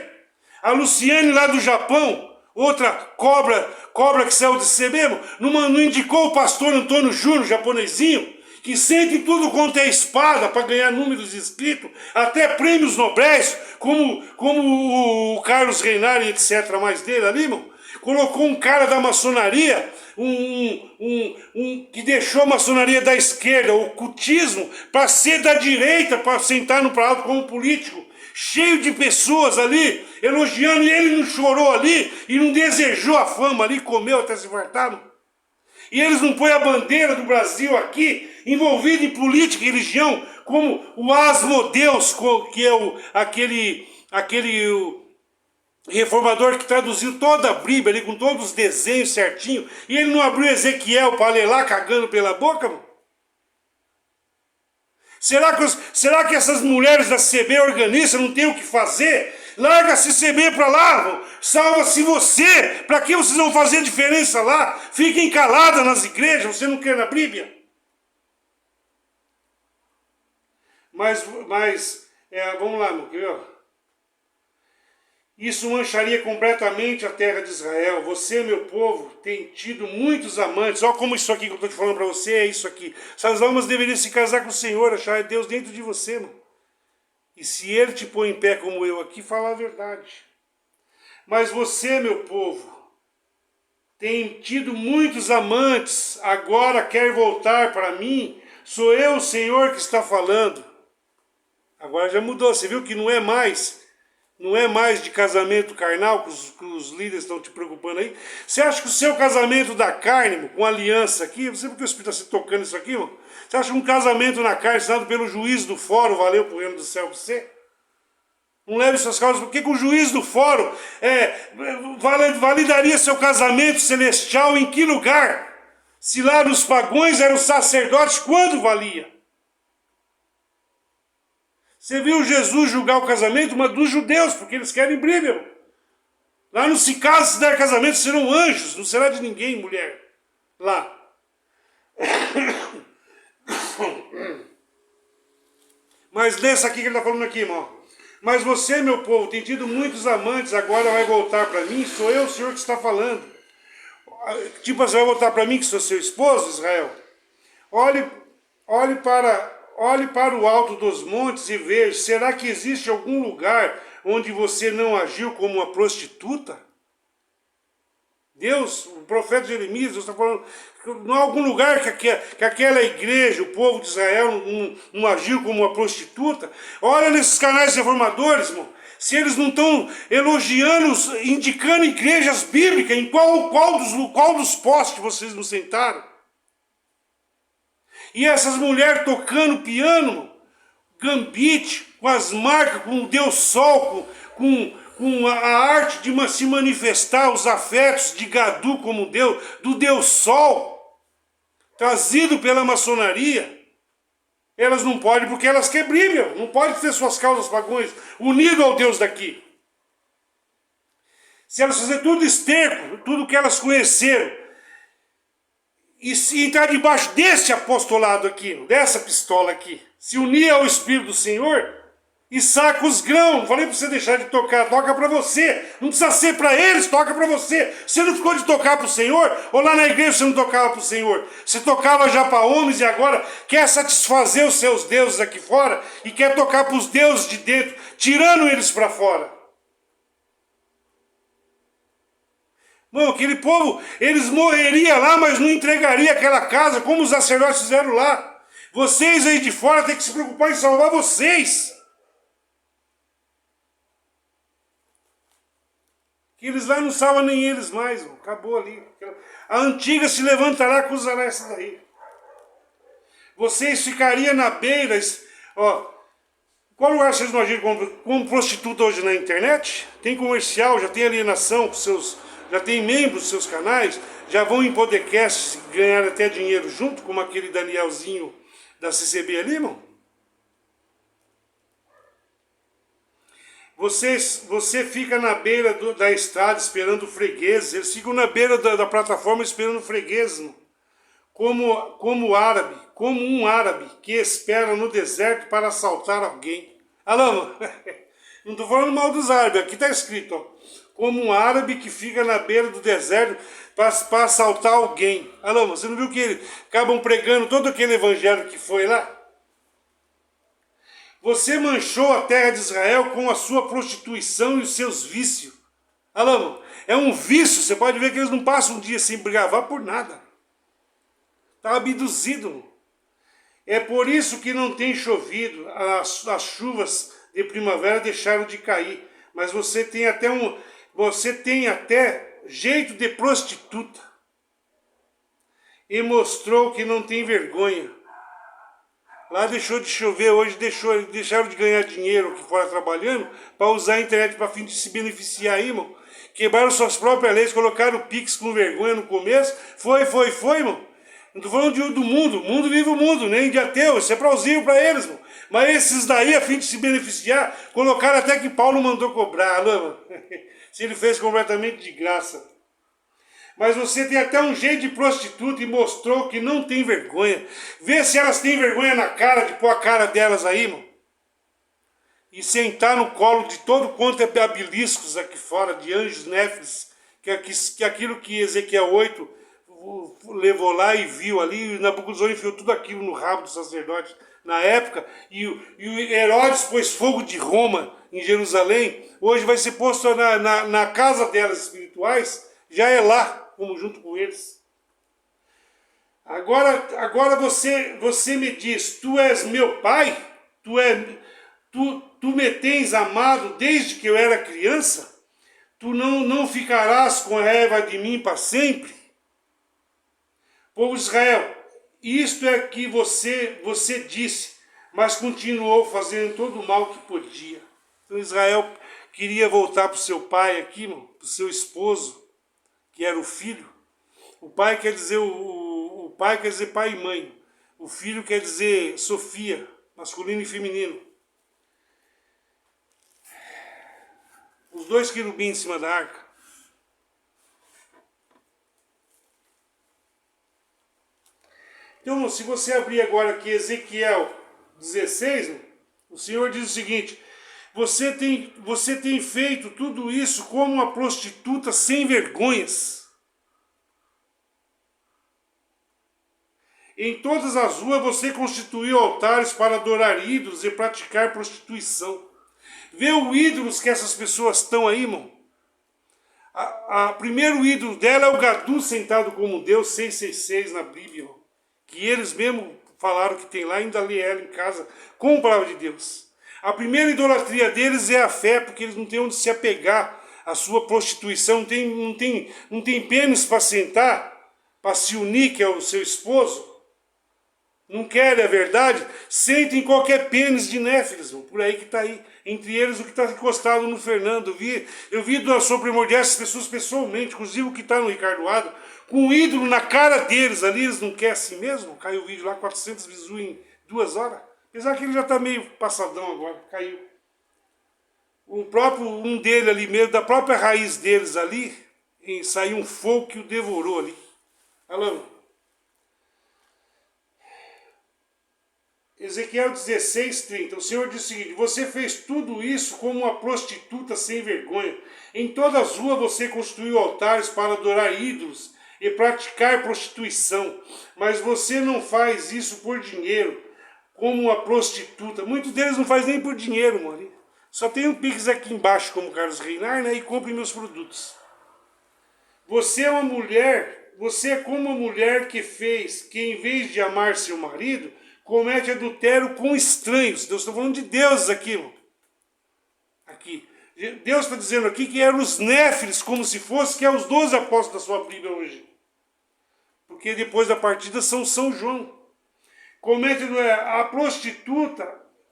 A Luciane lá do Japão, outra cobra que saiu de ser mesmo, não indicou o pastor Antônio Júnior, japonesinho, que sente tudo quanto é espada para ganhar números inscritos, até prêmios nobres, como o Carlos Reinari, etc., mais dele ali, irmão. Colocou um cara da maçonaria, que deixou a maçonaria da esquerda, o cultismo, para ser da direita, para sentar no prato como político. Cheio de pessoas ali, elogiando, e ele não chorou ali, e não desejou a fama ali, comeu até se fartar. E eles não põem a bandeira do Brasil aqui, envolvido em política e religião, como o Asmodeus, que é aquele reformador que traduziu toda a Bíblia ali, com todos os desenhos certinho, e ele não abriu Ezequiel para ler lá, cagando pela boca, mano? Será que essas mulheres da CB organista não têm o que fazer? Larga esse CB para lá, salva-se você. Para que vocês vão fazer diferença lá? Fiquem caladas nas igrejas, você não quer na Bíblia? Mas vamos lá, meu querido. Isso mancharia completamente a terra de Israel. Você, meu povo, tem tido muitos amantes. Olha como isso aqui que eu estou te falando para você é isso aqui. Essas almas deveriam se casar com o Senhor, achar Deus dentro de você, mano. E se Ele te põe em pé como eu aqui, fala a verdade. Mas você, meu povo, tem tido muitos amantes, agora quer voltar para mim. Sou eu, o Senhor, que está falando. Agora já mudou, você viu que não é mais de casamento carnal que os líderes estão te preocupando aí. Você acha que o seu casamento da carne, com aliança aqui, você porque o Espírito está se tocando isso aqui, mano? Você acha que um casamento na carne, assinado pelo juiz do fórum, valeu pro reino do céu para você? Não leve suas causas, porque o juiz do fórum validaria seu casamento celestial em que lugar? Se lá nos pagões eram sacerdotes, quando valia? Você viu Jesus julgar o casamento, mas dos judeus, porque eles querem briga. Lá não se casa, se der casamento, serão anjos, não será de ninguém, mulher. Lá. Mas nessa aqui que ele está falando aqui, irmão. Mas você, meu povo, tem tido muitos amantes, agora vai voltar para mim, sou eu, o Senhor, que está falando. Tipo, você vai voltar para mim, que sou seu esposo, Israel? Olhe, olhe para o alto dos montes e veja, será que existe algum lugar onde você não agiu como uma prostituta? Deus, o profeta Jeremias, Deus está falando, não há algum lugar que aquela igreja, o povo de Israel, não agiu como uma prostituta? Olha nesses canais reformadores, irmão, se eles não estão elogiando, indicando igrejas bíblicas, em qual dos postes vocês não sentaram? E essas mulheres tocando piano, gambite, com as marcas, com o Deus Sol, com a arte de se manifestar os afetos de Gadu como Deus, do Deus Sol, trazido pela maçonaria. Elas não podem porque elas querem brilho, não podem ter suas causas pagões, unido ao Deus daqui. Se elas fizerem tudo esterco, tudo que elas conheceram, e se entrar debaixo desse apostolado aqui, dessa pistola aqui, se unir ao Espírito do Senhor e saca os grãos. Não falei para você deixar de tocar, toca para você. Não precisa ser para eles, toca para você. Você não ficou de tocar para o Senhor? Ou lá na igreja você não tocava para o Senhor? Você tocava já para homens e agora quer satisfazer os seus deuses aqui fora e quer tocar para os deuses de dentro, tirando eles para fora. Bom, aquele povo, eles morreriam lá, mas não entregariam aquela casa, como os sacerdotes fizeram lá. Vocês aí de fora têm que se preocupar em salvar vocês. Que eles lá não salvam nem eles mais, irmão. Acabou ali. A antiga se levantará, acusará essa daí. Vocês ficariam na beira, ó. Qual lugar vocês não agiram como prostituta hoje na internet? Tem comercial, já tem alienação para seus... Já tem membros dos seus canais, já vão em podcast ganhar até dinheiro junto, como aquele Danielzinho da CCB ali, irmão? Você fica na beira da estrada esperando fregueses, eles ficam na beira da plataforma esperando fregueses, irmão. Como um árabe que espera no deserto para assaltar alguém. Alô, não estou falando mal dos árabes, aqui está escrito, ó. Como um árabe que fica na beira do deserto para assaltar alguém. Alô, você não viu que eles acabam pregando todo aquele evangelho que foi lá? Você manchou a terra de Israel com a sua prostituição e os seus vícios. Alô, é um vício, você pode ver que eles não passam um dia sem gravar por nada. Está abduzido. É por isso que não tem chovido, as chuvas de primavera deixaram de cair. Mas você tem até jeito de prostituta. E mostrou que não tem vergonha. Lá deixou de chover, hoje deixaram de ganhar dinheiro aqui fora trabalhando para usar a internet para fim de se beneficiar aí, irmão. Quebraram suas próprias leis, colocaram o Pix com vergonha no começo. Foi, irmão. Não estou falando do mundo. O mundo vive o mundo, nem de ateu. Isso é plausível para eles, irmão. Mas esses daí, a fim de se beneficiar, colocaram até que Paulo mandou cobrar, não? Se ele fez completamente de graça. Mas você tem até um jeito de prostituta e mostrou que não tem vergonha. Vê se elas têm vergonha na cara, de pôr a cara delas aí, irmão. E sentar no colo de todo quanto é beliscos aqui fora, de anjos néfiles, que aquilo que Ezequiel 8 levou lá e viu ali, e Nabucodonosor enfiou tudo aquilo no rabo do sacerdote na época, e o Herodes pôs fogo de Roma em Jerusalém, hoje vai ser posto na casa delas espirituais, já é lá, como junto com eles. Agora você me diz, tu és meu pai? Tu me tens amado desde que eu era criança? Tu não ficarás com raiva de mim para sempre? Povo de Israel, isto é que você disse, mas continuou fazendo todo o mal que podia. Então Israel queria voltar para o seu pai aqui, para o seu esposo, que era o filho. O pai quer dizer o pai quer dizer pai e mãe. O filho quer dizer Sofia, masculino e feminino. Os dois querubins em cima da arca. Então, se você abrir agora aqui Ezequiel 16, O Senhor diz o seguinte: você tem feito tudo isso como uma prostituta sem vergonhas. Em todas as ruas você constituiu altares para adorar ídolos e praticar prostituição. Vê os ídolos que essas pessoas estão aí, irmão. Primeiro ídolo dela é o Gadu sentado como Deus, 666 na Bíblia. Que eles mesmo falaram que tem lá, ainda lê ela em casa com a palavra de Deus. A primeira idolatria deles é a fé, porque eles não têm onde se apegar à sua prostituição, não tem pênis para sentar, para se unir, que é o seu esposo. Não querem a verdade, sentem em qualquer pênis de néfilis, por aí que está aí. Entre eles o que está encostado no Fernando. Eu vi do Ação Primordial essas pessoas pessoalmente, inclusive o que está no Ricardo Ado, com um ídolo na cara deles ali, eles não querem assim mesmo? Caiu o vídeo lá, 400 views em 2 horas. Apesar que ele já está meio passadão agora, caiu. Um dele ali mesmo, da própria raiz deles ali, saiu um fogo que o devorou ali. Alô? Ezequiel 16:30, o Senhor diz o seguinte: você fez tudo isso como uma prostituta sem vergonha. Em todas as ruas você construiu altares para adorar ídolos e praticar prostituição. Mas você não faz isso por dinheiro, como uma prostituta. Muitos deles não fazem nem por dinheiro, mano. Só tem um Pix aqui embaixo, como Carlos Reinar, né? E compre meus produtos. Você é como uma mulher que em vez de amar seu marido, comete adultério com estranhos. Deus está falando de Deus aqui, irmão. Aqui. Deus está dizendo aqui que eram os néfilis, como se fosse, que é os 12 apóstolos da sua Bíblia hoje. Porque depois da partida são São João. Comete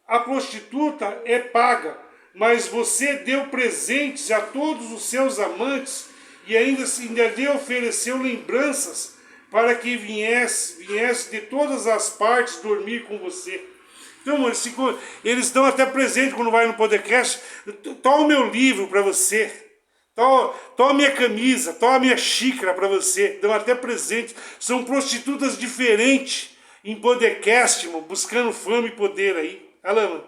a prostituta é paga, mas você deu presentes a todos os seus amantes e ainda lhe ofereceu lembranças para que viesse de todas as partes dormir com você. Então, mano, eles estão até presentes quando vai no podcast. Toma o meu livro para você. Toma a minha camisa, toma a minha xícara para você. Dão até presente. São prostitutas diferentes em podcast, mano, buscando fama e poder aí. Olha lá, mano.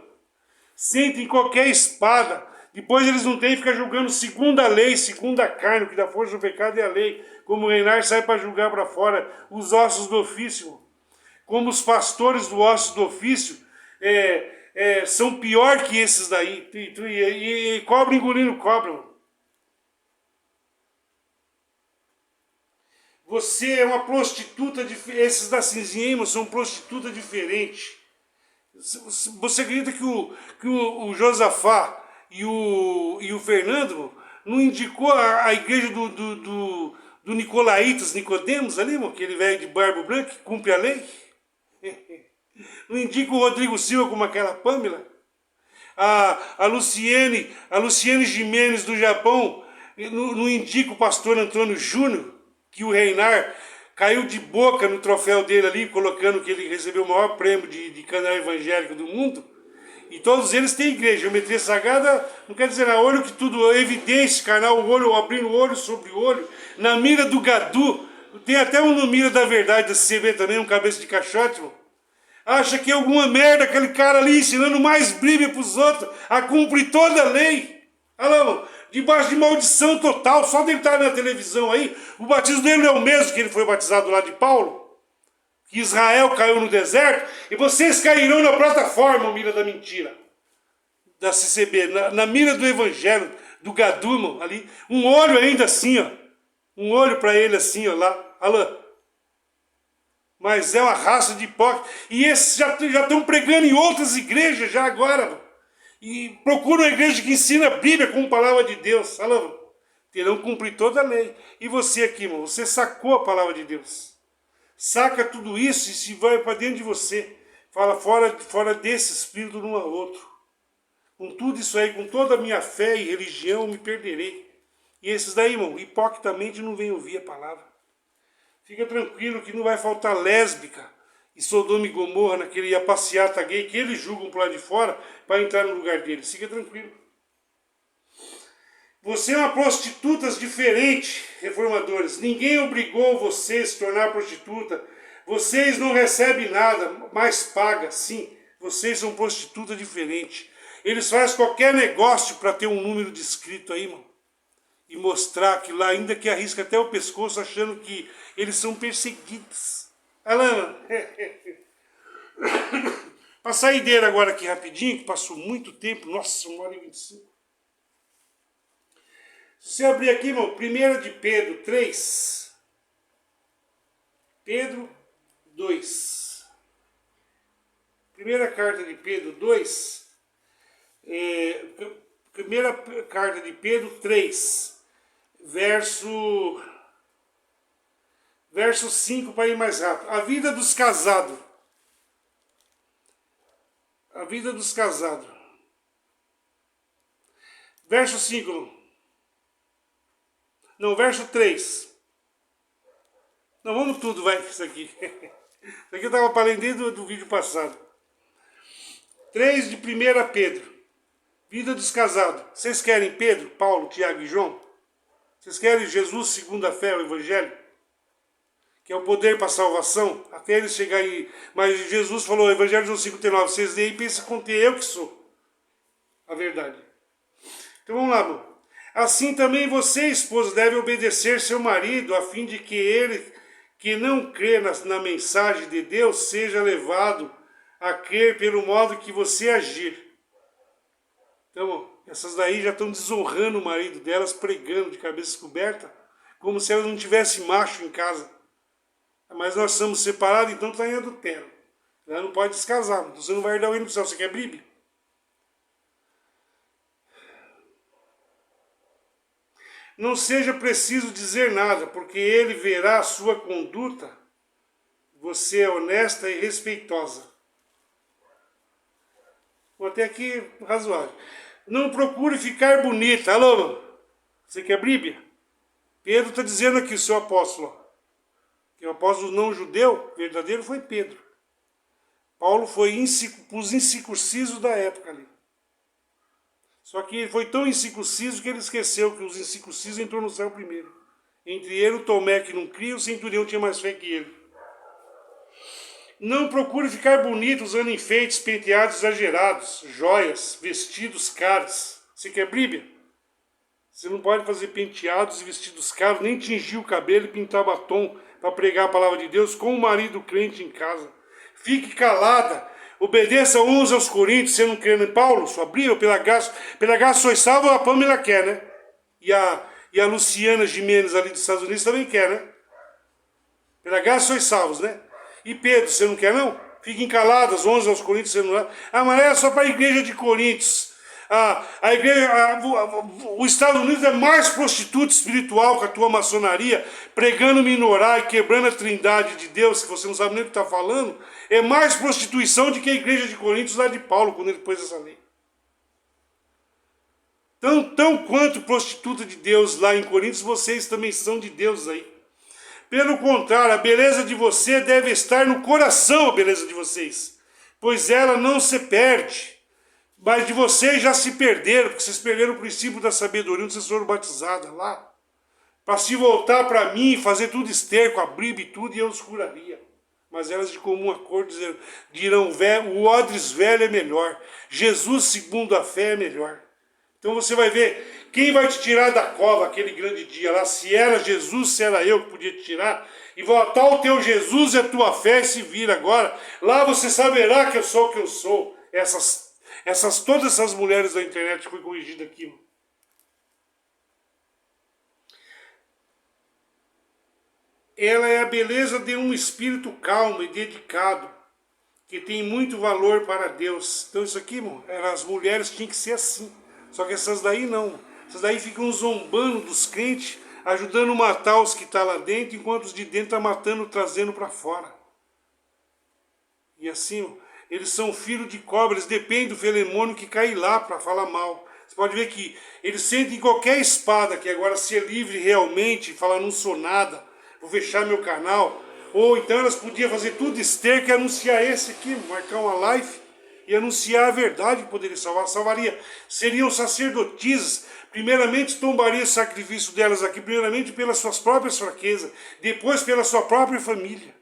Sentem qualquer espada. Depois eles não têm, ficar julgando segundo a lei, segundo a carne, o que dá força do pecado é a lei. Como o Reinar sai para julgar para fora os ossos do ofício. Como os pastores do ossos do ofício são pior que esses daí. E cobra engolindo cobra. Mano. Você é uma prostituta, esses da cinzinha são prostituta diferente. Você acredita que o Josafá e o Fernando não indicou a igreja do Nicolaitas, Nicodemos ali, aquele velho de barba branca que cumpre a lei? Não indica o Rodrigo Silva como aquela Pâmela? A Luciene Gimenez do Japão não indica o pastor Antônio Júnior, que o Reinar caiu de boca no troféu dele ali, colocando que ele recebeu o maior prêmio de canal evangélico do mundo? E todos eles têm igreja. Geometria sagrada não quer dizer a olho que tudo, evidência, carnal, o olho, abrindo o olho sobre o olho. Na mira do Gadu, tem até um no mira da verdade da CB também, um cabeça de caixote, mano. Acha que é alguma merda aquele cara ali ensinando mais Bíblia para os outros a cumprir toda a lei. Olha lá, mano, debaixo de maldição total, só dele estar na televisão aí. O batismo dele é o mesmo que ele foi batizado lá de Paulo. Que Israel caiu no deserto, e vocês cairão na plataforma, mira da mentira, da CCB, na mira do evangelho, do Gadumo ali, um olho ainda assim, ó, um olho para ele assim, ó, lá, Alain. Mas é uma raça de hipócritas, e esses já estão pregando em outras igrejas, já agora, e procuram uma igreja que ensina a Bíblia como palavra de Deus, Alain. Terão que cumprir toda a lei. E você aqui, irmão, você sacou a palavra de Deus. Saca tudo isso e se vai para dentro de você. Fala fora desse espírito um ao outro. Com tudo isso aí, com toda a minha fé e religião, me perderei. E esses daí, irmão, hipocritamente não vêm ouvir a palavra. Fica tranquilo que não vai faltar lésbica e Sodoma e Gomorra naquele passeata gay que eles julgam por lá de fora para entrar no lugar deles. Fica tranquilo. Você é uma prostituta diferente, reformadores. Ninguém obrigou você a se tornar prostituta. Vocês não recebem nada, mas paga, sim. Vocês são prostituta diferente. Eles fazem qualquer negócio para ter um número de inscrito aí, irmão. E mostrar que lá, ainda que arrisca até o pescoço, achando que eles são perseguidos. Alana, a saideira agora aqui rapidinho, que passou muito tempo, nossa, 1h25. Se você abrir aqui, irmão, 1 de Pedro 3, Pedro 2. Primeira carta de Pedro 2, primeira carta de Pedro 3, verso 5 para ir mais rápido. A vida dos casados. A vida dos casados. Verso 5. Não, verso 3. Não, vamos tudo, vai, isso aqui. Isso aqui eu estava para além do vídeo passado. 3 de 1 Pedro. Vida dos casados. Vocês querem Pedro, Paulo, Tiago e João? Vocês querem Jesus segundo a fé, o Evangelho? Que é o poder para a salvação? Até eles chegarem... Mas Jesus falou, o Evangelho de João 5,39. Vocês leem e pensam com que eu que sou a verdade. Então vamos lá, irmão. Assim também você, esposa, deve obedecer seu marido, a fim de que ele, que não crê na mensagem de Deus, seja levado a crer pelo modo que você agir. Então, essas daí já estão desonrando o marido delas, pregando de cabeça coberta, como se elas não tivessem macho em casa. Mas nós somos separados, então está em adultério. Ela não pode descasar, você não vai herdar o reino do céu. Você quer Bíblia? Não seja preciso dizer nada, porque ele verá a sua conduta. Você é honesta e respeitosa. Vou até aqui razoável. Não procure ficar bonita. Alô, você quer Bíblia? Pedro está dizendo aqui, o seu apóstolo. Que o apóstolo não judeu, verdadeiro, foi Pedro. Paulo foi os incircuncisos da época ali. Só que ele foi tão incircunciso que ele esqueceu que os incircuncisos entrou no céu primeiro. Entre ele, o Tomé que não cria, o centurião tinha mais fé que ele. Não procure ficar bonito usando enfeites, penteados exagerados, joias, vestidos caros. Você quer Bíblia? Você não pode fazer penteados e vestidos caros, nem tingir o cabelo e pintar batom para pregar a palavra de Deus com o marido crente em casa. Fique calada. Obedeça uns aos coríntios, você não crê em Paulo, sua Bíblia, pela graça sois salvo, a Pamela quer, né? E a Luciana Gimenez ali dos Estados Unidos também quer, né? Pela graça sois salvos, né? E Pedro, você não quer não? Fiquem caladas, 11 aos coríntios, você não é? Ah, mas é só para a igreja de Coríntios. Os Estados Unidos é mais prostituta espiritual que a tua maçonaria, pregando minorá e quebrando a trindade de Deus, que você não sabe nem o que está falando, é mais prostituição do que a igreja de Coríntios lá de Paulo, quando ele pôs essa lei. Tão quanto prostituta de Deus lá em Coríntios, vocês também são de Deus aí. Pelo contrário, a beleza de você deve estar no coração, a beleza de vocês, pois ela não se perde. Mas de vocês já se perderam, porque vocês perderam o princípio da sabedoria, onde vocês foram batizadas lá. Para se voltar para mim, fazer tudo esterco, a Bíblia e tudo, e eu os curaria. Mas elas de comum acordo dirão, o odres velho é melhor. Jesus segundo a fé é melhor. Então você vai ver, quem vai te tirar da cova aquele grande dia lá, se era Jesus, se era eu que podia te tirar, e voltar o teu Jesus e a tua fé e se vira agora, lá você saberá que eu sou o que eu sou. Todas essas mulheres da internet foi corrigida aqui. Ela é a beleza de um espírito calmo e dedicado, que tem muito valor para Deus. Então isso aqui, irmão, as mulheres tinham que ser assim. Só que essas daí não. Essas daí ficam zombando dos crentes, ajudando a matar os que estão lá dentro, enquanto os de dentro estão matando, trazendo para fora. E assim, eles são filhos de cobra, eles dependem do felemônio que cai lá para falar mal. Você pode ver que eles sentem qualquer espada, que agora ser livre realmente, falar não sou nada, vou fechar meu canal. Ou então elas podiam fazer tudo esterco e anunciar esse aqui, marcar uma live e anunciar a verdade que poderia salvar. Salvaria, seriam sacerdotisas. Primeiramente tombaria o sacrifício delas aqui, primeiramente pelas suas próprias fraquezas, depois pela sua própria família.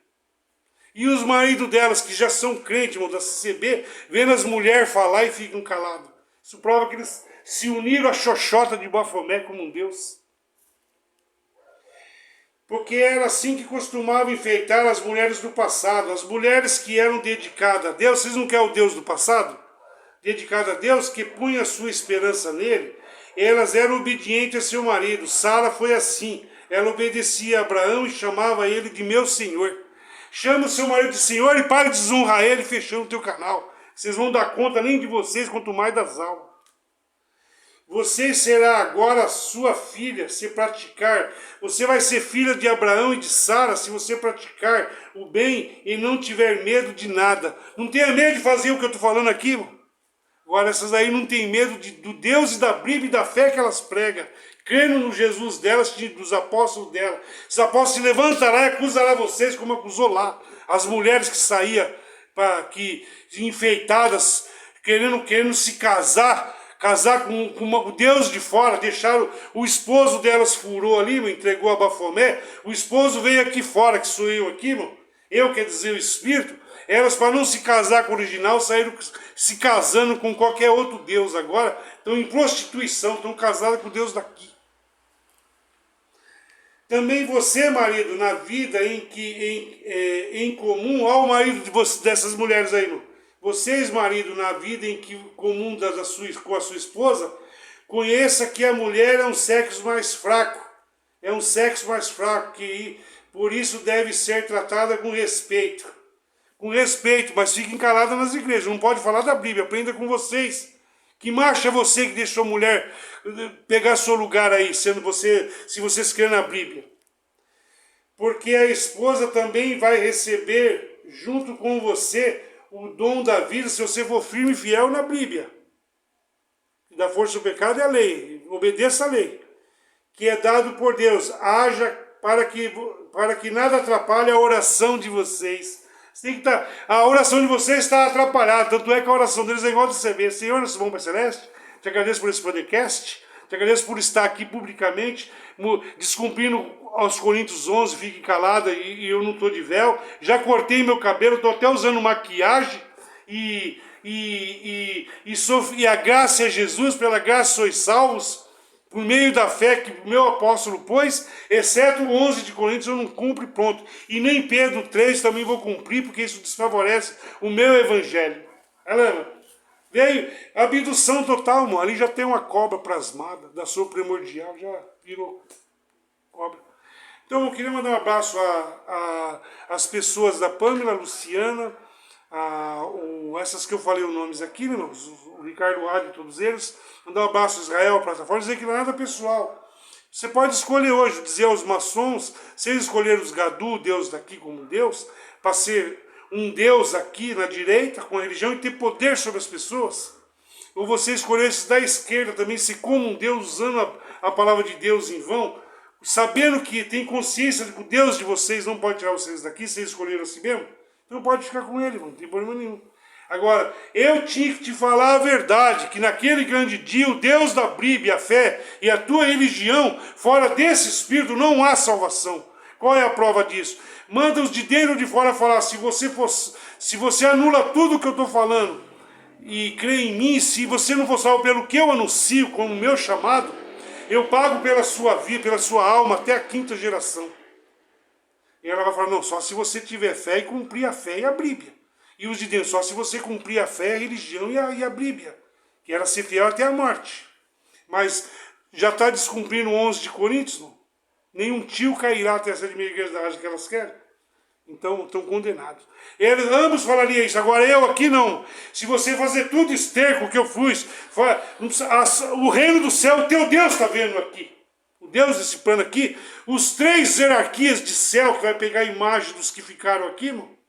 E os maridos delas, que já são crentes, irmão, da CCB, vendo as mulheres falar e ficam calados. Isso prova que eles se uniram à xoxota de Bafomé como um Deus. Porque era assim que costumava enfeitar as mulheres do passado. As mulheres que eram dedicadas a Deus. Vocês não querem o Deus do passado? Dedicada a Deus, que punha a sua esperança nele. Elas eram obedientes a seu marido. Sara foi assim. Ela obedecia a Abraão e chamava ele de meu senhor. Chama o seu marido de senhor e para de desonrar ele fechando o teu canal. Vocês vão dar conta nem de vocês, quanto mais das almas. Você será agora sua filha, se praticar. Você vai ser filha de Abraão e de Sara, se você praticar o bem e não tiver medo de nada. Não tenha medo de fazer o que eu estou falando aqui, irmão. Agora, essas aí não têm medo do Deus e da Bíblia e da fé que elas pregam. Crendo no Jesus delas, dos apóstolos dela. Os apóstolos se levantará e acusará vocês como acusou lá. As mulheres que saíam enfeitadas, querendo se casar com o Deus de fora, deixaram o esposo delas furou ali, entregou a Bafomé, o esposo veio aqui fora, que sou eu aqui, irmão, eu quer dizer o Espírito, elas para não se casar com o original, saíram se casando com qualquer outro Deus agora, estão em prostituição, estão casadas com o Deus daqui. Também você, marido, na vida em comum ao marido dessas mulheres aí, irmão. Vocês, marido, na vida em que comum com a sua esposa, conheça que a mulher é um sexo mais fraco. É um sexo mais fraco, que por isso deve ser tratada com respeito. Com respeito, mas fiquem caladas nas igrejas. Não pode falar da Bíblia, aprenda com vocês. Que macho é você que deixou a mulher pegar seu lugar aí, se vocês crêem na Bíblia? Porque a esposa também vai receber, junto com você, o dom da vida, se você for firme e fiel na Bíblia. Da força do pecado é a lei, obedeça a lei, que é dado por Deus. Haja para que nada atrapalhe a oração de vocês. A oração de vocês está atrapalhada, tanto é que a oração deles é igual de você ver. Senhor, nosso bom Pai Celeste, te agradeço por esse podcast, te agradeço por estar aqui publicamente, descumprindo aos Coríntios 11, fique calada e eu não estou de véu, já cortei meu cabelo, estou até usando maquiagem e a graça é Jesus, pela graça sois salvos, por meio da fé que o meu apóstolo pôs, exceto o 11 de Coríntios eu não cumpro e pronto. E nem Pedro 3 também vou cumprir, porque isso desfavorece o meu evangelho. Veio abdução total, mano. Ali já tem uma cobra plasmada, da sua primordial, já virou cobra. Então eu queria mandar um abraço às pessoas da Pâmela, Luciana, essas que eu falei os nomes aqui, né, o Ricardo Adi, todos eles. Mandar um abraço a Israel, a plataforma, dizer que não é nada pessoal. Você pode escolher hoje, dizer aos maçons, se eles escolherem os Gadu, Deus daqui como Deus, para ser um Deus aqui na direita, com a religião, e ter poder sobre as pessoas. Ou você escolher esses da esquerda também, ser como um Deus, usando a palavra de Deus em vão, sabendo que tem consciência de que o Deus de vocês não pode tirar vocês daqui, se eles escolheram assim mesmo, então pode ficar com ele, não tem problema nenhum. Agora, eu tinha que te falar a verdade, que naquele grande dia o Deus da Bíblia, a fé e a tua religião, fora desse espírito não há salvação. Qual é a prova disso? Manda os de dentro ou de fora falar, se você anula tudo que eu estou falando e crê em mim, se você não for salvo pelo que eu anuncio como meu chamado, eu pago pela sua vida, pela sua alma até a 5ª geração. E ela vai falar, não, só se você tiver fé e cumprir a fé e a Bíblia. E os de dentro, só se você cumprir a fé, a religião e a Bíblia. Que era ser fiel até a morte. Mas já está descumprindo o 11 de Coríntios, não? Nenhum tio cairá até essa de igreja da que elas querem. Então estão condenados. Eles ambos falariam isso, agora eu aqui não. Se você fazer tudo esterco que eu fiz, o reino do céu, o teu Deus está vendo aqui. O Deus desse plano aqui, os 3 hierarquias de céu, que vai pegar a imagem dos que ficaram aqui, irmão.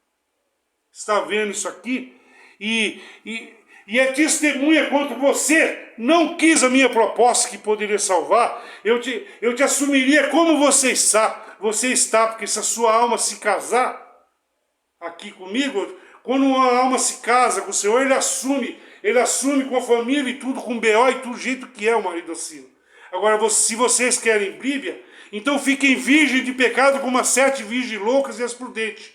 Está vendo isso aqui? E é testemunha quanto você não quis a minha proposta que poderia salvar. Eu te assumiria como você está, porque se a sua alma se casar aqui comigo, quando uma alma se casa com o Senhor, ele assume com a família e tudo, com B.O. e tudo, jeito que é o marido assim. Agora, se vocês querem Bíblia, então fiquem virgens de pecado como as 7 virgens loucas e as prudentes.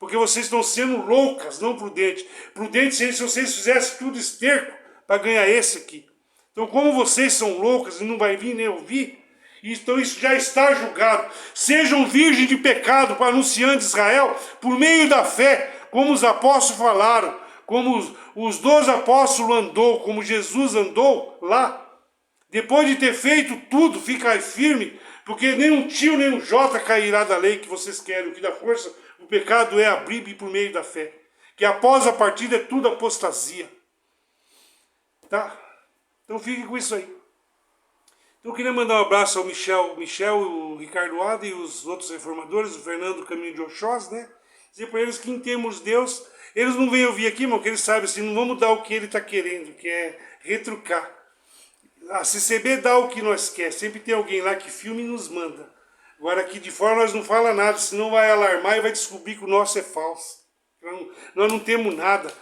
Porque vocês estão sendo loucas, não prudentes. Prudentes seria se vocês fizessem tudo esterco para ganhar esse aqui. Então, como vocês são loucas e não vai vir nem ouvir, então isso já está julgado. Sejam virgens de pecado para anunciar de Israel, por meio da fé, como os apóstolos falaram, como os 12 apóstolos andou, como Jesus andou lá. Depois de ter feito tudo, ficai firme, porque nem um tio nem um jota cairá da lei que vocês querem. O que dá força, o pecado é abrir por meio da fé. Que após a partida é tudo apostasia. Tá? Então fique com isso aí. Então eu queria mandar um abraço ao Michel, o Ricardo Ada e os outros reformadores, o Fernando Caminho de Oxós, né? Dizer para eles que em termos de Deus, eles não vêm ouvir aqui, irmão, que eles sabem assim, não vamos dar o que ele está querendo, que é retrucar. A CCB dá o que nós quer, sempre tem alguém lá que filme e nos manda. Agora aqui de fora nós não fala nada, senão vai alarmar e vai descobrir que o nosso é falso. Nós não temos nada.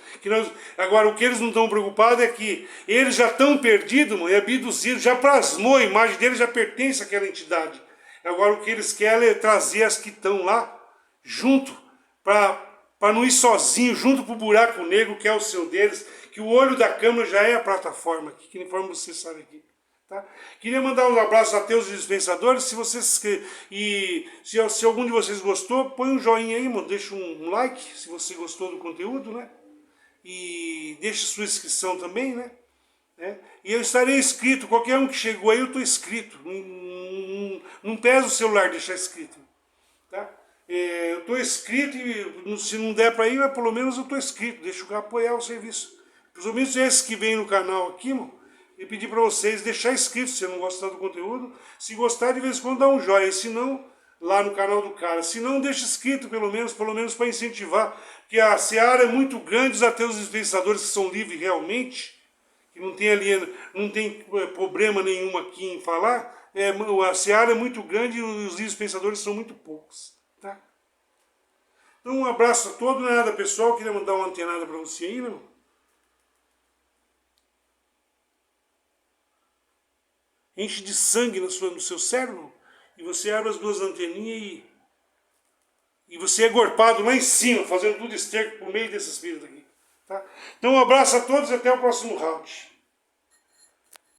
Agora o que eles não estão preocupados é que eles já estão perdidos, mano, e abduzidos, já plasmou a imagem deles, já pertence àquela entidade. Agora o que eles querem é trazer as que estão lá, junto, para não ir sozinho, junto para o buraco negro que é o seu deles, que o olho da câmera já é a plataforma, que conforme você sabe aqui. Tá? Queria mandar um abraço a teus dispensadores. Se vocês se algum de vocês gostou, põe um joinha aí, mano, deixa um like se você gostou do conteúdo, né? E deixa sua inscrição também, né? E eu estarei inscrito, qualquer um que chegou aí eu estou inscrito. Não pesa o celular deixar inscrito. Tá? Eu estou inscrito e se não der para ir, mas pelo menos eu estou inscrito. Deixa eu apoiar o serviço. Principalmente esses que vêm no canal aqui, mano. E pedir para vocês deixar inscrito se você não gostar do conteúdo. Se gostar, de vez em quando dá um joinha. Se não, lá no canal do cara. Se não, deixa inscrito pelo menos para incentivar. Porque a seara é muito grande, os ateus dispensadores que são livres realmente, que não tem ali, não tem problema nenhum aqui em falar, a seara é muito grande e os livres pensadores são muito poucos. Tá? Então um abraço a todos, não é nada pessoal, queria mandar uma antenada para você aí, né? Enche de sangue no seu cérebro, e você abre as duas anteninhas e você é gorpado lá em cima, fazendo tudo esterco por meio desse espírito aqui. Tá? Então um abraço a todos e até o próximo round.